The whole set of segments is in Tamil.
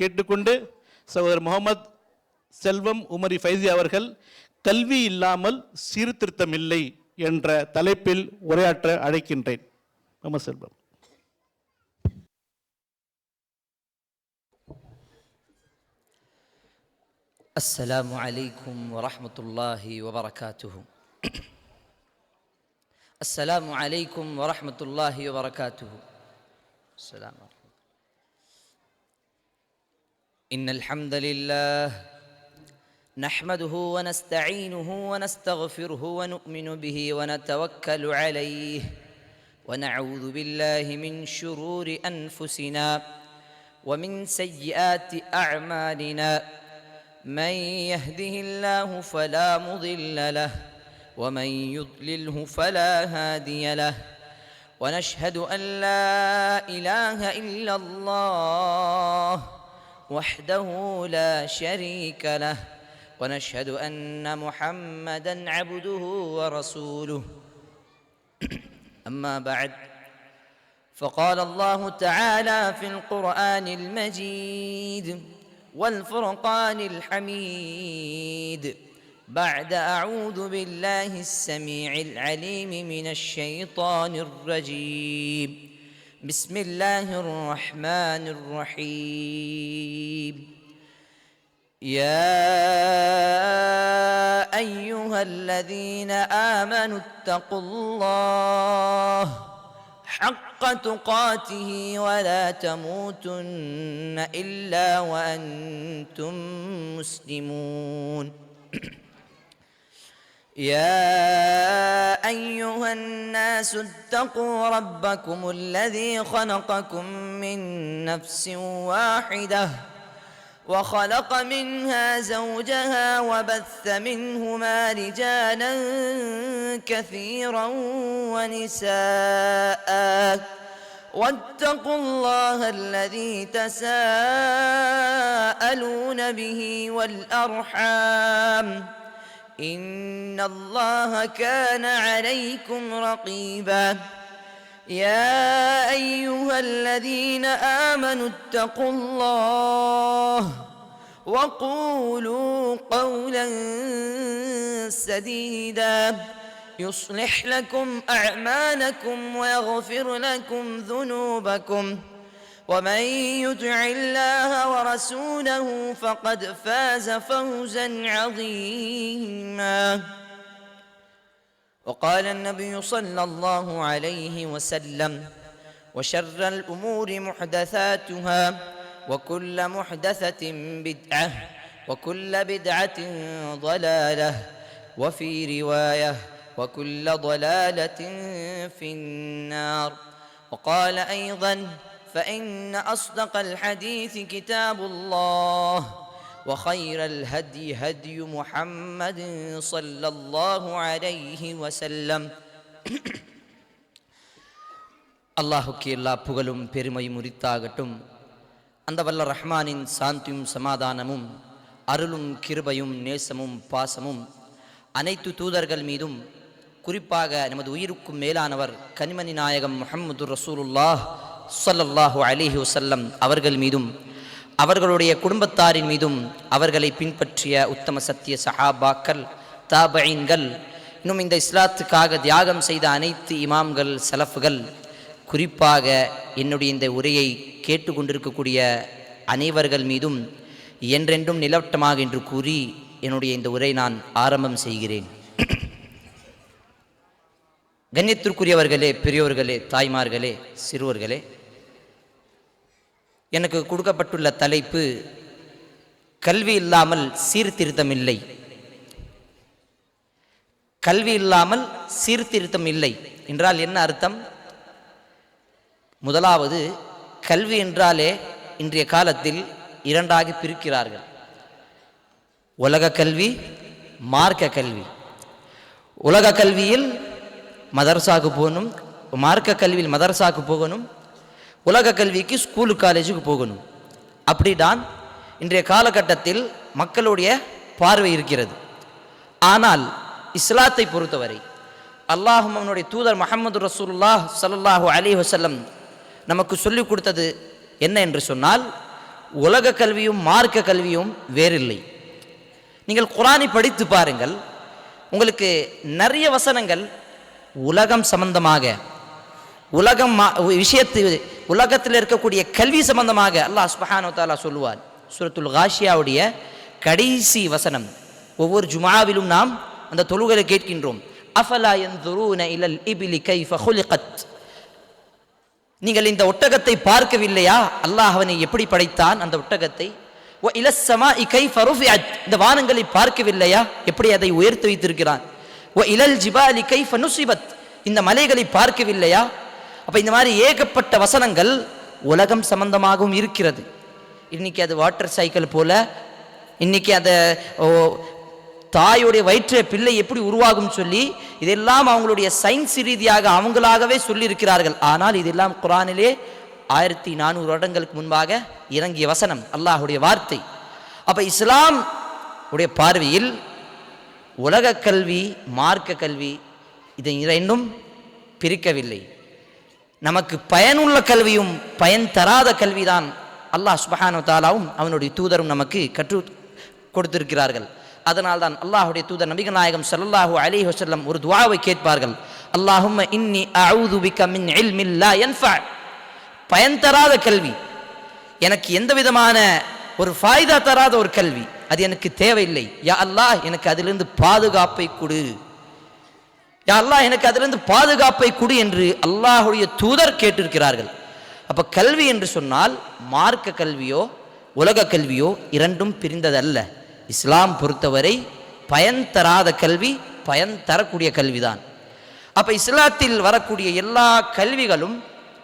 கேட்டுக்கொண்டு சகோதரர் முகமது செல்வம் உமரி ஃபைசி அவர்கள் கல்வி இல்லாமல் சீர்திருத்தம் இல்லை என்ற தலைப்பில் உரையாற்ற அழைக்கின்றேன். முகமது செல்வம். அஸ்ஸலாமு அலைக்கும் வரஹ்மத்துல்லாஹி வபரகாத்துஹு. அஸ்ஸலாமு அலைக்கும் வரஹ்மத்துல்லாஹி வபரகாத்துஹு. அஸ்ஸலாமு அலைக்கும். இன்னல் ஹம்தலில்லாஹ் நஹ்மதுஹு வ நஸ்தஈனுஹு வ நஸ்தக்ஃபிருஹு வ நு'மினு பிஹி வ நதவக்கலு அலைஹி வ நஊது பில்லாஹி மின் ஷுரூரி அன்ஃபுஸினா வ மின் ஸய்யிஆத்தி அஅமாலினா. من يهده الله فلا مضل له ومن يضلله فلا هادي له ونشهد أن لا إله إلا الله وحده لا شريك له ونشهد أن محمدا عبده ورسوله. أما بعد فقال الله تعالى في القرآن المجيد والفرقان الحميد بعد أعوذ بالله السميع العليم من الشيطان الرجيم. بسم الله الرحمن الرحيم. يا أيها الذين آمنوا اتقوا الله حق تقاته ولا تموتن إلا وأنتم مسلمون. يا أيها الناس اتقوا ربكم الذي خلقكم من نفس واحدة وخلق منها زوجها وبث منهما رجالا كثيرا ونساء واتقوا الله الذي تساءلون به والأرحام إن الله كان عليكم رقيبا. يا أيها الذين آمنوا اتقوا الله وقولوا قولا سديدا يصلح لكم أعمالكم ويغفر لكم ذنوبكم ومن يطع الله ورسوله فقد فاز فوزا عظيما. وقال النبي صلى الله عليه وسلم وشر الأمور محدثاتها وكل محدثة بدعة وكل بدعة ضلالة وفي رواية وكل ضلالة في النار. وقال أيضا فإن أصدق الحديث كتاب الله وخير الهدي هدي محمد صلى الله عليه وسلم. அல்லாஹுக்கு எல்லா புகழும் பெருமையும் உரித்தாகட்டும். அந்த வல்ல ரஹ்மானின் சாந்தியும் சமாதானமும் அருளும் கிருபையும் நேசமும் பாசமும் அனைத்து தூதர்கள் மீதும், குறிப்பாக நமது உயிருக்கும் மேலானவர் கனிமணி நாயகம் முஹம்மது ரசூலுல்லாஹ் ஸல்லல்லாஹு அலைஹி வஸல்லம் அவர்கள் மீதும், அவர்களுடைய குடும்பத்தாரின் மீதும், அவர்களை பின்பற்றிய உத்தம சத்திய சஹாபாக்கள், தாபஈன்கள், இன்னும் இந்த இஸ்லாத்துக்காக தியாகம் செய்த அனைத்து இமாம்கள், சலஃப்கள், குறிப்பாக என்னுடைய இந்த உரையை கேட்டுக்கொண்டிருக்கக்கூடிய அனைவர்கள் மீதும் என்றென்றும் நிலவட்டமாக என்று கூறி என்னுடைய இந்த உரை நான் ஆரம்பம் செய்கிறேன். கண்ணியத்திற்குரியவர்களே, பெரியோர்களே, தாய்மார்களே, சிறுவர்களே, எனக்கு கொடுக்கப்பட்டுள்ள தலைப்பு கல்வி இல்லாமல் சீர்திருத்தம் இல்லை. கல்வி இல்லாமல் சீர்திருத்தம் இல்லை என்றால் என்ன அர்த்தம்? முதலாவது, கல்வி என்றாலே இன்றைய காலத்தில் இரண்டாக பிரிக்கிறார்கள். உலக கல்வி, மார்க்க கல்வி. உலக கல்வியில் மதரசாவுக்கு போகணும், மார்க்க கல்வியில் மதரசாவுக்கு போகணும், உலக கல்விக்கு ஸ்கூலு காலேஜுக்கு போகணும். அப்படிதான் இன்றைய காலகட்டத்தில் மக்களுடைய பார்வை இருக்கிறது. ஆனால் இஸ்லாத்தை பொறுத்தவரை அல்லாஹும் அவனுடைய தூதர் முஹம்மது ரசூலுல்லாஹ் ஸல்லல்லாஹு அலைஹி வஸல்லம் நமக்கு சொல்லிக் கொடுத்தது என்ன என்று சொன்னால், உலக கல்வியும் மார்க்க கல்வியும் வேறில்லை. நீங்கள் குர்ஆனை படித்து பாருங்கள், உங்களுக்கு நிறைய வசனங்கள் உலகம் சம்பந்தமாக, உலகத்தில் இருக்கக்கூடிய கல்வி சம்பந்தமாக அல்லாஹ் சுப்ஹானஹு வ தஆலா சொல்லுவார். சூரத்துல் காஷியாவுடைய கடைசி வசனம், ஒவ்வொரு ஜுமாவிலும் நாம் அந்த தொழுகையை கேட்கின்றோம். அஃபலா யன்துரூன இலல் இப்லி கைஃப குலிகத், நீங்கள் இந்த ஒட்டகத்தை பார்க்கவில்லையா, அல்லாஹ் அவனை எப்படி படைத்தான் அந்த ஒட்டகத்தை. வ இலஸ் ஸமாஇ கைஃப ருஃபிஅத், இந்த வானங்களை பார்க்கவில்லையா எப்படி அதை உயர்த்தி வைத்திருக்கிறான். வ இலல் ஜிபாலி கைஃப நுஸிபத், இந்த மலைகளை பார்க்கவில்லையா. அப்ப இந்த மாதிரி ஏகப்பட்ட வசனங்கள் உலகம் சம்பந்தமாகவும் இருக்கிறது. இன்னைக்கு அது வாட்டர் சைக்கிள் போல, இன்னைக்கு அதை தாயுடைய வயிற்று பிள்ளை எப்படி உருவாகும் சொல்லி இதெல்லாம் அவங்களுடைய சயின்ஸ் ரீதியாக அவங்களாகவே சொல்லியிருக்கிறார்கள். ஆனால் இதெல்லாம் குர்ஆனிலே 1400 வருடங்களுக்கு முன்பாக இறங்கிய வசனம், அல்லாஹுடைய வார்த்தை. அப்ப இஸ்லாம் உடைய பார்வையில் உலக கல்வி மார்க்க கல்வி இதை இரண்டும் பிரிக்கவில்லை. நமக்கு பயனுள்ள கல்வியும் பயன் தராத கல்விதான் அல்லாஹ் சுப்ஹானஹு வ தஆலாவும் அவனுடைய தூதரும் நமக்கு கற்றுக் கொடுத்திருக்கிறார்கள். அதனால்தான் அல்லாஹுடைய தூதர் நபிகள் நாயகம் ஸல்லல்லாஹு அலைஹி வஸல்லம் ஒரு துஆவை கேட்பார்கள். அல்லாஹும்ம இன்னி அஊது பிக மின் இல்மின் லா யன்ஃபஅ, பயன் தராத கல்வி, எனக்கு எந்த விதமான ஒரு ஃபாயிதா தராத ஒரு கல்வி, அது எனக்கு தேவையில்லை. யா அல்லாஹ் எனக்கு அதிலிருந்து பாதுகாப்பை கொடு, யா அல்லாஹ் எனக்கு அதிலிருந்து பாதுகாப்பை கொடு என்று அல்லாஹுடைய தூதர் கேட்டிருக்கிறார்கள். அப்ப கல்வி என்று சொன்னால் மார்க்க கல்வியோ உலக கல்வியோ இரண்டும் பிரிந்ததல்ல. இஸ்லாம் பொறுத்தவரை பயன் தராத கல்வி பயன் தரக்கூடிய கல்விதான். அப்ப இஸ்லாத்தில் வரக்கூடிய எல்லா கல்விகளும்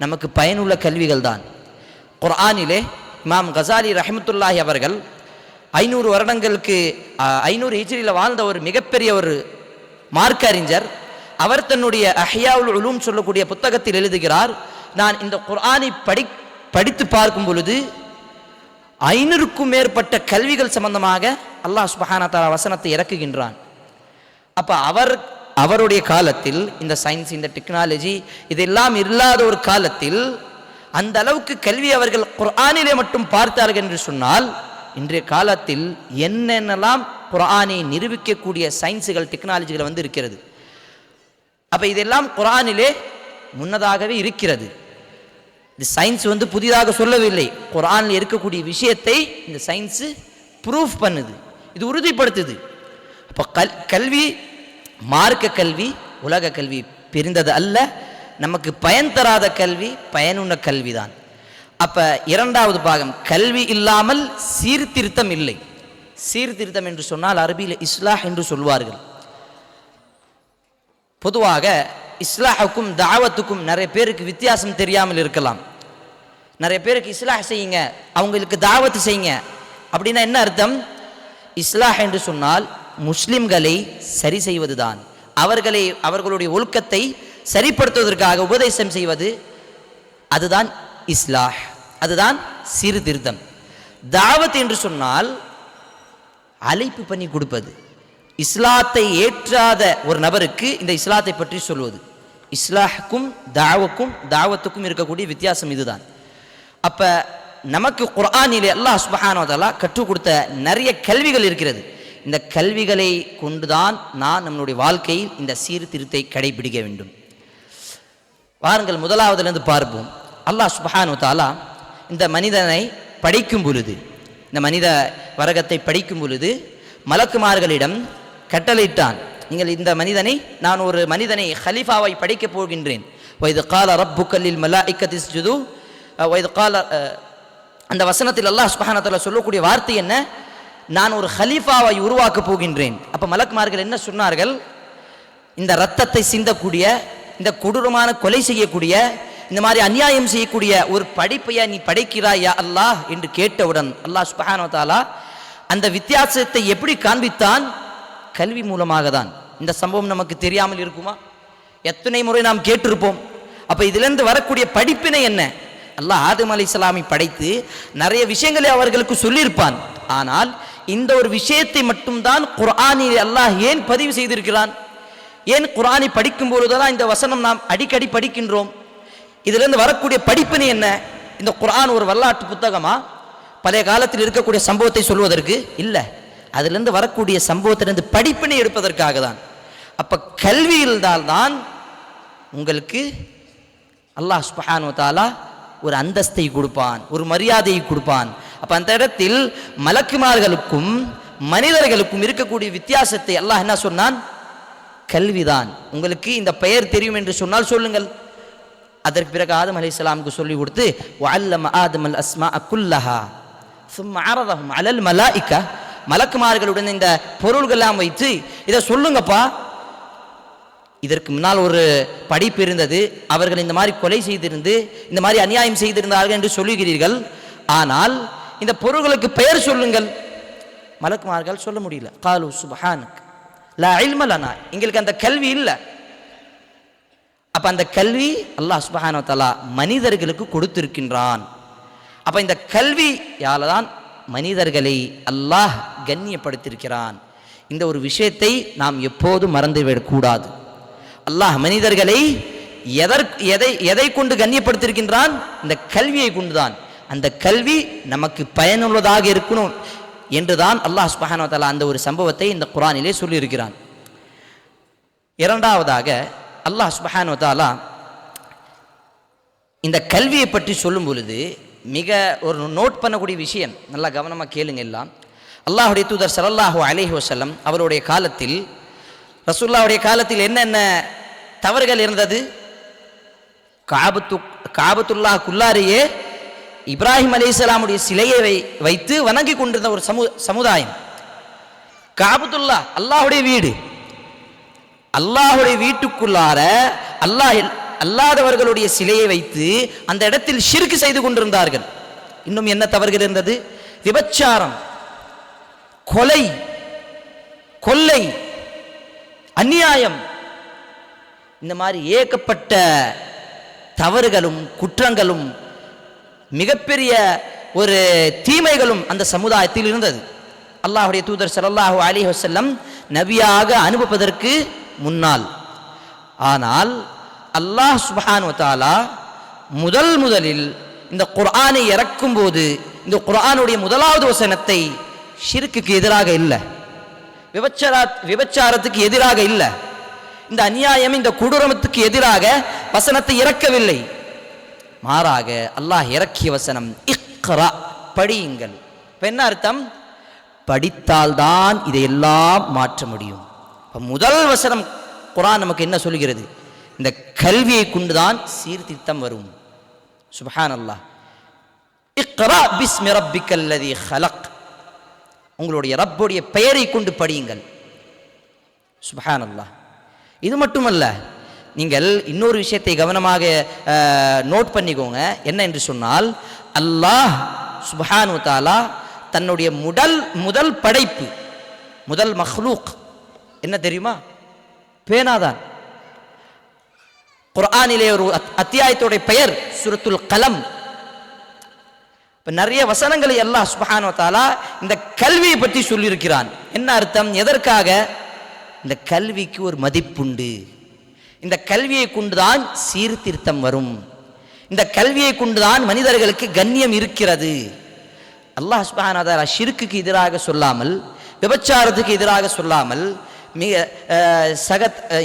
நமக்கு பயனுள்ள கல்விகள் தான். குர்ஆனிலே இமாம் கஸாலி ரஹ்மத்துல்லாஹி அவர்கள் 500 வருடங்களுக்கு 500 ஹிஜ்ரியில் வாழ்ந்த ஒரு மிகப்பெரிய ஒரு மார்க்க அறிஞர். அவர் தன்னுடைய அஹ்யாவுல் உலூம் சொல்லக்கூடிய புத்தகத்தில் எழுதுகிறார், நான் இந்த குர்ஆனை படித்து பார்க்கும் பொழுது 500க்கும் மேற்பட்ட கல்விகள் சம்பந்தமாக அல்லாஹ் சுப்ஹானஹு வ தஆலா வசனத்தை இறக்குகின்றான். அப்ப அவருடைய காலத்தில் இந்த சயின்ஸ், இந்த டெக்னாலஜி இதெல்லாம் இல்லாத ஒரு காலத்தில் அந்த அளவுக்கு கல்வி அவர்கள் குர்ஆனிலே மட்டும் பார்த்தார்கள் என்று சொன்னால், இன்றைய காலத்தில் என்னென்னலாம் குர்ஆனை நிரூபிக்கக்கூடிய சயின்ஸுகள் டெக்னாலஜிகள் வந்து இருக்கிறது. அப்ப இதெல்லாம் குர்ஆனிலே முன்னதாகவே இருக்கிறது. இந்த சயின்ஸ் வந்து புதிதாக சொல்லவில்லை, குர்ஆனில் இருக்கக்கூடிய விஷயத்தை இந்த சயின்ஸ் ப்ரூஃப் பண்ணுது, இது உறுதிப்படுத்துது. அப்போ கல்வி மார்க்க கல்வி உலக கல்வி பிரிந்தது அல்ல. நமக்கு பயன் தராத கல்வி பயனுள்ள கல்விதான். அப்ப இரண்டாவது பாகம், கல்வி இல்லாமல் சீர்திருத்தம் இல்லை. சீர்திருத்தம் என்று சொன்னால் அரபியில் இஸ்லாஹ் என்று சொல்வார்கள். பொதுவாக இஸ்லாஹுக்கும் தாவத்துக்கும் நிறைய பேருக்கு வித்தியாசம் தெரியாமல் இருக்கலாம். நிறைய பேருக்கு இஸ்லாஹ் செய்யுங்க, அவங்களுக்கு தாவத்து செய்யுங்க அப்படின்னா என்ன அர்த்தம்? இஸ்லாஹ் என்று சொன்னால் முஸ்லிம்களை சரி செய்வதுதான், அவர்களுடைய ஒழுக்கத்தை சரிப்படுத்துவதற்காக உபதேசம் செய்வது, அதுதான் இஸ்லாஹ், அதுதான் சீர்திருத்தம். தாவத் என்று சொன்னால் அழைப்பு பண்ணி கொடுப்பது, இஸ்லாத்தை ஏற்றாத ஒரு நபருக்கு இந்த இஸ்லாத்தை பற்றி சொல்வது. இஸ்லாஹுக்கும் தாவத்துக்கும் இருக்கக்கூடிய வித்தியாசம் இதுதான். அப்ப நமக்கு குர்ஆனிலே அல்லாஹ் சுப்ஹானஹு வ தஆலா கற்றுக் கொடுத்த நிறைய கல்விகள் இருக்கிறது. இந்த கல்விகளை கொண்டுதான் நான் நம்மளுடைய வாழ்க்கையில் இந்த சீர்திருத்தை கடைபிடிக்க வேண்டும். வாருங்கள் முதலாவதிலிருந்து பார்ப்போம். அல்லாஹ் சுப்ஹானஹு வ தஆலா இந்த மனிதனை படிக்கும் பொழுது, இந்த மனித வர்க்கத்தை படிக்கும் பொழுது மலக்குமார்களிடம் கட்டளையிட்டான், நீங்கள் இந்த மனிதனை, நான் ஒரு மனிதனை ஹலீஃபாவை படிக்கப் போகின்றேன். வைது கால ரப்புக லில் மலாயிகத்தி இஸ்ஜுது, வைது கால, அந்த வசனத்தில் அல்லாஹ் சுப்ஹானஹு வ தஆலா சொல்லக்கூடிய வார்த்தை என்ன? நான் ஒரு ஹலீஃபாவை உருவாக்கப் போகின்றேன். அப்ப மலக்குமார்கள் என்ன சொன்னார்கள்? இந்த ரத்தத்தை சிந்தக்கூடிய, இந்த கொடூரமான கொலை செய்யக்கூடிய, இந்த மாதிரி அநியாயம் செய்யக்கூடிய ஒரு படிப்பையா நீ படைக்கிறாயா அல்லாஹ் என்று கேட்டவுடன் அல்லாஹ் சுப்ஹானஹு வ தஆலா அந்த வித்தியாசத்தை எப்படி காண்பித்தான்? கல்வி மூலமாக தான். இந்த சம்பவம் நமக்கு தெரியாமல் இருக்குமா? எத்தனை முறை நாம் கேட்டிருப்போம். அப்ப இதிலிருந்து வரக்கூடிய படிப்பினை என்ன? அல்லாஹ் ஆதம் அலைஹிஸ்ஸலாமை படைத்து நிறைய விஷயங்களை அவர்களுக்கு சொல்லியிருப்பான். ஆனால் இந்த ஒரு விஷயத்தை மட்டும்தான் குர்ஆனில் அல்லாஹ் ஏன் பதிவு செய்திருக்கிறான்? ஏன் குர்ஆனை படிக்கும் பொழுதெல்லாம் இந்த வசனம் நாம் அடிக்கடி படிக்கின்றோம்? இதிலிருந்து வரக்கூடிய படிப்பினை என்ன? இந்த குர்ஆன் ஒரு வரலாற்று புத்தகமா? பழைய காலத்தில் இருக்கக்கூடிய சம்பவத்தை சொல்வதற்கு இல்லை, அதிலிருந்து வரக்கூடிய சம்பவத்திலிருந்து படிப்பினை எடுப்பதற்காக தான். அப்ப கல்வியில்தான் உங்களுக்கு அல்லாஹ் சுப்ஹானஹு வ தஆலா ஒரு அந்தஸ்தை கொடுப்பான், ஒரு மரியாதையை கொடுப்பான். அப்ப அந்த இடத்தில் மலக்குமார்களுக்கும் மனிதர்களுக்கும் இருக்கக்கூடிய வித்தியாசத்தை அல்லாஹ் என்ன சொன்னான்? கல்விதான். உங்களுக்கு இந்த பெயர் தெரியும் என்று சொன்னால் சொல்லுங்கள். அதற்கு பிறகு ஆதம் அலைஹிஸ்ஸலாமுக்கு சொல்லி கொடுத்து வஅல்லம ஆதமல் அஸ்மாஅ குல்லஹா ثم عرضهم على الملائكة, மலக்குமார்களுடன் இந்த பொருள்கள்லாம் வைத்து இதை சொல்லுங்கப்பா. இதற்கு முன்னால் ஒரு படிப்பு இருந்தது, அவர்கள் இந்த மாதிரி கொலை செய்திருந்து இந்த மாதிரி அநியாயம் செய்திருந்தார்கள் என்று சொல்லுகிறீர்கள், ஆனால் இந்த பொருள்களுக்கு பெயர் சொல்லுங்கள். மலக்குமார்கள் சொல்ல முடியல. காலு சுப்ஹானக் லா இல்ம லனா, எங்களுக்கு அந்த கல்வி இல்லை. அப்ப அந்த கல்வி அல்லாஹ் சுப்ஹானஹு வ தஆலா மனிதர்களுக்கு கொடுத்திருக்கின்றான். அப்ப இந்த கல்வியால தான் மனிதர்களை அல்லாஹ் கண்ணியப்படுத்தியிருக்கிறான். இந்த ஒரு விஷயத்தை நாம் எப்போதும் மறந்துவிடக் கூடாது. அல்லாஹ் மனிதர்களை எதை கொண்டு கண்ணியப்படுத்தியிருக்கின்றான்? இந்த கல்வியை கொண்டுதான். அந்த கல்வி நமக்கு பயனுள்ளதாக இருக்கணும் என்றுதான் அல்லாஹ் சுப்ஹானஹு வ தஆலா அந்த ஒரு சம்பவத்தை இந்த குர்ஆனிலே சொல்லியிருக்கிறான். இரண்டாவதாக அல்லாஹ் சுப்ஹானஹு வ தஆலா இந்த கல்வியை பற்றி சொல்லும் பொழுது மிக ஒரு நோட் பண்ணக்கூடிய விஷயம், நல்லா கவனமாக கேளுங்க எல்லாம். அல்லாஹுடைய தூதர் ஸல்லல்லாஹு அலைஹி வஸல்லம் அவருடைய காலத்தில், ரசூலுல்லாஹுடைய காலத்தில் என்னென்ன தவறுகள் இருந்தது? காபத்துல்லாஹ் குல்லாரையே இப்ராஹிம் அலைஹிஸ்ஸலாமுடைய சிலையை வைத்து வணங்கி கொண்டிருந்த ஒரு சமுதாயம். காபத்துல்லாஹ் அல்லாஹுடைய வீடு, அல்லாஹுடைய வீட்டுக்குள்ளார அல்லாதவர்களுடைய சிலையை வைத்து அந்த இடத்தில் ஷிர்க் செய்து கொண்டிருந்தார்கள். இன்னும் என்ன தவறுகள் இருந்தது? விபச்சாரம், கொள்ளை, அநியாயம், இந்த மாதிரி ஏகப்பட்ட தவறுகளும் குற்றங்களும் மிகப்பெரிய ஒரு தீமைகளும் அந்த சமுதாயத்தில் இருந்தது. அல்லாஹுடைய தூதர் ஸல்லல்லாஹு அலைஹி வஸல்லம் நபியாக அனுப்புவதற்கு முன்னால். ஆனால் அல்லாஹ் சுப்ஹானஹு வ தஆலா முதலில் இந்த குர்ஆனை இறக்கும் போது இந்த குர்ஆனுடைய முதலாவது வசனத்தை ஷிர்க்குக்கு எதிராக இல்லை, விபச்சாரத்துக்கு எதிராக இல்லை, இந்த அநியாயம் இந்த கொடூரத்துக்கு எதிராக வசனத்தை இறக்கவில்லை. மாறாக அல்லாஹ் இறக்கிய வசனம் இக்ரா, படியுங்கள். இப்ப என்ன அர்த்தம்? படித்தால்தான் இதையெல்லாம் மாற்ற முடியும். முதல் வசனம் குர்ஆன் நமக்கு என்ன சொல்கிறது? இந்த கல்வியை கொண்டுதான் சீர்திருத்தம் வரும். சுப்ஹானல்லாஹ். இக்ரா பிஸ்மி ரப்பிக்கல்லதீ ஹலக், உங்களுடைய ரப்புடைய பெயரை கொண்டு படியுங்கள். சுப்ஹானல்லாஹ். இது மட்டுமல்ல, நீங்கள் இன்னொரு விஷயத்தை கவனமாக நோட் பண்ணிக்கோங்க. என்ன என்று சொன்னால், அல்லாஹ் சுப்ஹானஹு வ தஆலா தன்னுடைய முதல் படைப்பு, முதல் மக்லூக் என்ன தெரியுமா? பேனாதான். குர்ஆனிலே ஒரு அத்தியாயத்தோட பெயர் சூரத்துல் கலம். நிறைய வசனங்களை அல்லாஹ் சுப்ஹானஹு வ தஆலா இந்த கல்வியை பற்றி சொல்லியிருக்கிறான். என்ன அர்த்தம்? எதற்காக? இந்த கல்விக்கு ஒரு மதிப்புண்டு, இந்த கல்வியை கொண்டுதான் சீர்திருத்தம் வரும், இந்த கல்வியை கொண்டுதான் மனிதர்களுக்கு கண்ணியம் இருக்கிறது. அல்லாஹ் சுப்ஹானஹு வ தஆலா ஷிர்க்குக்கு எதிராக சொல்லாமல், விபச்சாரத்துக்கு எதிராக சொல்லாமல்,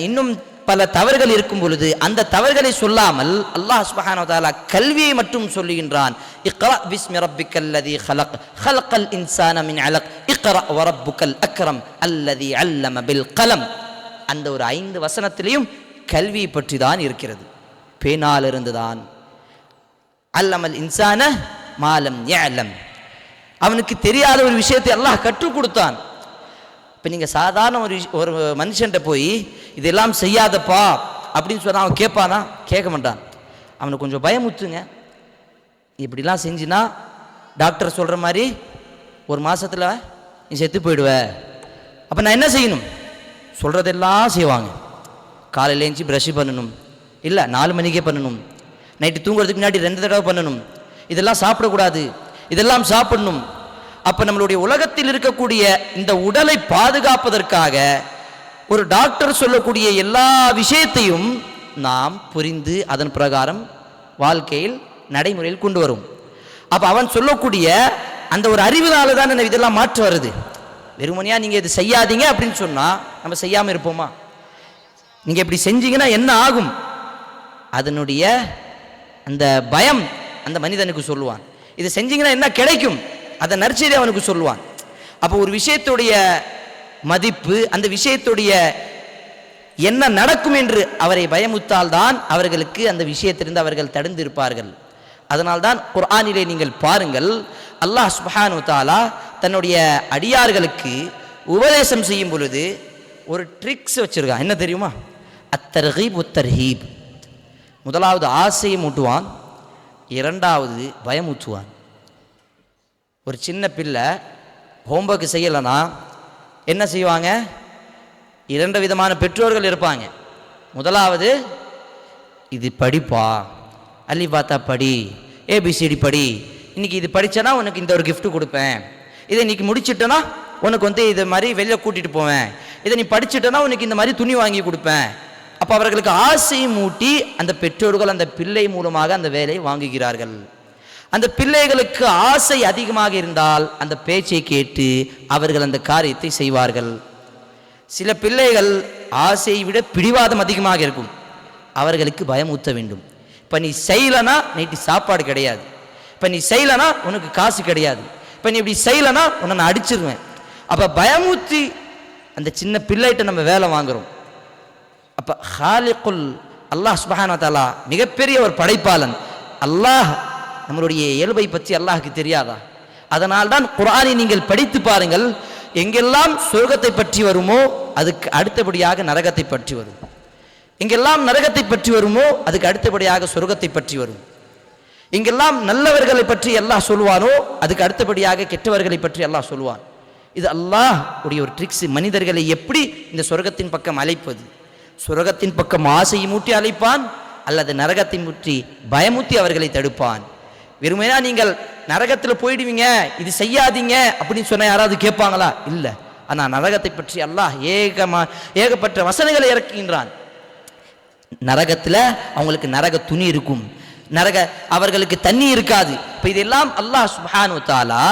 இன்னும் பல தவறுகள் இருக்கும் பொழுது அந்த தவறுகளை சொல்லாமல் அல்லாஹ் சுப்ஹானஹு வ தஆலா கல்வியை மட்டும் சொல்லுகின்றான். இக்ரா பிஸ்மி ரப்பிக்கல்லதீ ஹலக் ஹலக்கல் இன்சான மின் அலக் இக்ரா வ ரப்புக்கல் அக்ரம் அல்லதீ அல்லம பில் கலம். அந்த ஒரு 5 வசனத்திலையும் கல்வியை பற்றி தான் இருக்கிறது. பேனாலிருந்து தான். அல்லமல் இன்சான மாலம் யஅலம், அவனுக்கு தெரியாத ஒரு விஷயத்தை அல்லாஹ் கற்றுக் கொடுத்தான். இப்போ நீங்கள் சாதாரண ஒரு மனுஷன்ட்ட போய் இதெல்லாம் செய்யாதப்பா அப்படின்னு சொன்னால் அவன் கேட்பானா? கேட்க மாட்டான். அவனுக்கு கொஞ்சம் பயமுத்துங்க. இப்படிலாம் செஞ்சுனா டாக்டர் சொல்கிற மாதிரி ஒரு மாதத்தில் நீ செத்து போயிடுவ. அப்போ நான் என்ன செய்யணும்? சொல்கிறதெல்லாம் செய்வாங்க. காலையில் எழுந்துச்சி ப்ரஷ் பண்ணணும், இல்லை 4 மணிக்கே பண்ணணும், நைட்டு தூங்குறதுக்கு முன்னாடி 2 தடவை பண்ணணும், இதெல்லாம் சாப்பிடக்கூடாது, இதெல்லாம் சாப்பிடணும். அப்போ நம்மளுடைய உலகத்தில் இருக்கக்கூடிய இந்த உடலை பாதுகாப்பதற்காக ஒரு டாக்டர் சொல்லக்கூடிய எல்லா விஷயத்தையும் நாம் புரிந்து அதன் பிரகாரம் வாழ்க்கையில் நடைமுறையில் கொண்டு வரும். அப்போ அவன் சொல்லக்கூடிய அந்த ஒரு அறிவுனால தான் இதெல்லாம் மாற்றம் வருது. வெறுமனையா நீங்க இது செய்யாதீங்க அப்படின்னு சொன்னா நம்ம செய்யாம இருப்போமா? நீங்க இப்படி செஞ்சீங்கன்னா என்ன ஆகும், அதனுடைய அந்த பயம் அந்த மனிதனுக்கு சொல்லுவான். இது செஞ்சீங்கன்னா என்ன கிடைக்கும், அதை நற்செய்தி அவனுக்கு சொல்லுவான். அப்போ ஒரு விஷயத்துடைய மதிப்பு, அந்த விஷயத்துடைய என்ன நடக்கும் என்று அவரை பயமுத்தால் தான் அவர்களுக்கு அந்த விஷயத்திலிருந்து அவர்கள் தடுந்து இருப்பார்கள். அதனால்தான் குர்ஆனிலே நீங்கள் பாருங்கள், அல்லாஹ் சுப்ஹானஹு வ தஆலா தன்னுடைய அடியார்களுக்கு உபதேசம் செய்யும் பொழுது ஒரு ட்ரிக்ஸ் வச்சிருக்கான். என்ன தெரியுமா? அத்தர்கீப் உத்தர்ஹீப். முதலாவது ஆசையை மூட்டுவான், இரண்டாவது பயமூற்றுவான். ஒரு சின்ன பிள்ளை ஹோம்ஒர்க் செய்யலைன்னா என்ன செய்வாங்க? இரண்டு விதமான பெற்றோர்கள் இருப்பாங்க. முதலாவது, இது படிப்பா, அலி பாத்தா படி, ஏபிசிடி படி, இன்னைக்கு இது படிச்சனா உனக்கு இந்த ஒரு gift கொடுப்பேன், இதை இன்னைக்கு முடிச்சிட்டனா உனக்கு இது மாதிரி வெளியே கூட்டிட்டு போவேன், இதை நீ படிச்சிட்டனா உனக்கு இந்த மாதிரி துணி வாங்கி கொடுப்பேன். அப்போ அவர்களுக்கு ஆசை மூட்டி அந்த பெற்றோர்கள் அந்த பிள்ளை மூலமாக அந்த வேலையை வாங்குகிறார்கள். அந்த பிள்ளைகளுக்கு ஆசை அதிகமாக இருந்தால் அந்த பேச்சை கேட்டு அவர்கள் அந்த காரியத்தை செய்வார்கள். சில பிள்ளைகள் ஆசையை விட பிடிவாதம் அதிகமாக இருக்கும், அவர்களுக்கு பயமூத்த வேண்டும். இப்போ நீ செய்யலனா நைட்டு சாப்பாடு கிடையாது, இப்போ நீ செய்யலனா உனக்கு காசு கிடையாது, இப்போ நீ இப்படி செய்யலனா உன்னை நான் அடிச்சிருவேன். அப்போ பயமூத்தி அந்த சின்ன பிள்ளைகிட்ட நம்ம வேலை வாங்குறோம். அப்போ ஹாலிகுல் அல்லாஹ் சுப்ஹானஹு வ தஆலா மிகப்பெரிய ஒரு படைப்பாளன். அல்லாஹ் நம்மளுடைய இயல்பை பற்றி அல்லாஹ்க்கு தெரியாதா? அதனால்தான் குர்ஆனை நீங்கள் படித்து பாருங்கள், எங்கெல்லாம் சொர்க்கத்தை பற்றி வருமோ அதுக்கு அடுத்தபடியாக நரகத்தை பற்றி வரும், எங்கெல்லாம் நரகத்தை பற்றி வருமோ அதுக்கு அடுத்தபடியாக சொர்க்கத்தை பற்றி வரும், எங்கெல்லாம் நல்லவர்களை பற்றி அல்லாஹ் சொல்வானோ அதுக்கு அடுத்தபடியாக கெட்டவர்களை பற்றி அல்லாஹ் சொல்வான். இது அல்லாஹ் உடைய ஒரு ட்ரிக்ஸ். மனிதர்களை எப்படி இந்த சொர்க்கத்தின் பக்கம் அழைப்பது, சொர்க்கத்தின் பக்கம் ஆசையை மூட்டி அழைப்பான், அல்லது நரகத்தை மூட்டி பயமுத்தி அவர்களை தடுப்பான். வெறுமையா நீங்கள் நரகத்தில் போயிடுவீங்க, இது செய்யாதீங்க அப்படின்னு சொன்ன யாராவது கேட்பாங்களா? இல்லை. ஆனால் நரகத்தை பற்றி அல்லாஹ் ஏகப்பட்ட வசனங்களை இறக்குகின்றான். நரகத்தில் அவங்களுக்கு நரக துணி இருக்கும், அவர்களுக்கு தண்ணி இருக்காது. இப்போ இதெல்லாம் அல்லாஹ் சுப்ஹானஹு வ தஆலா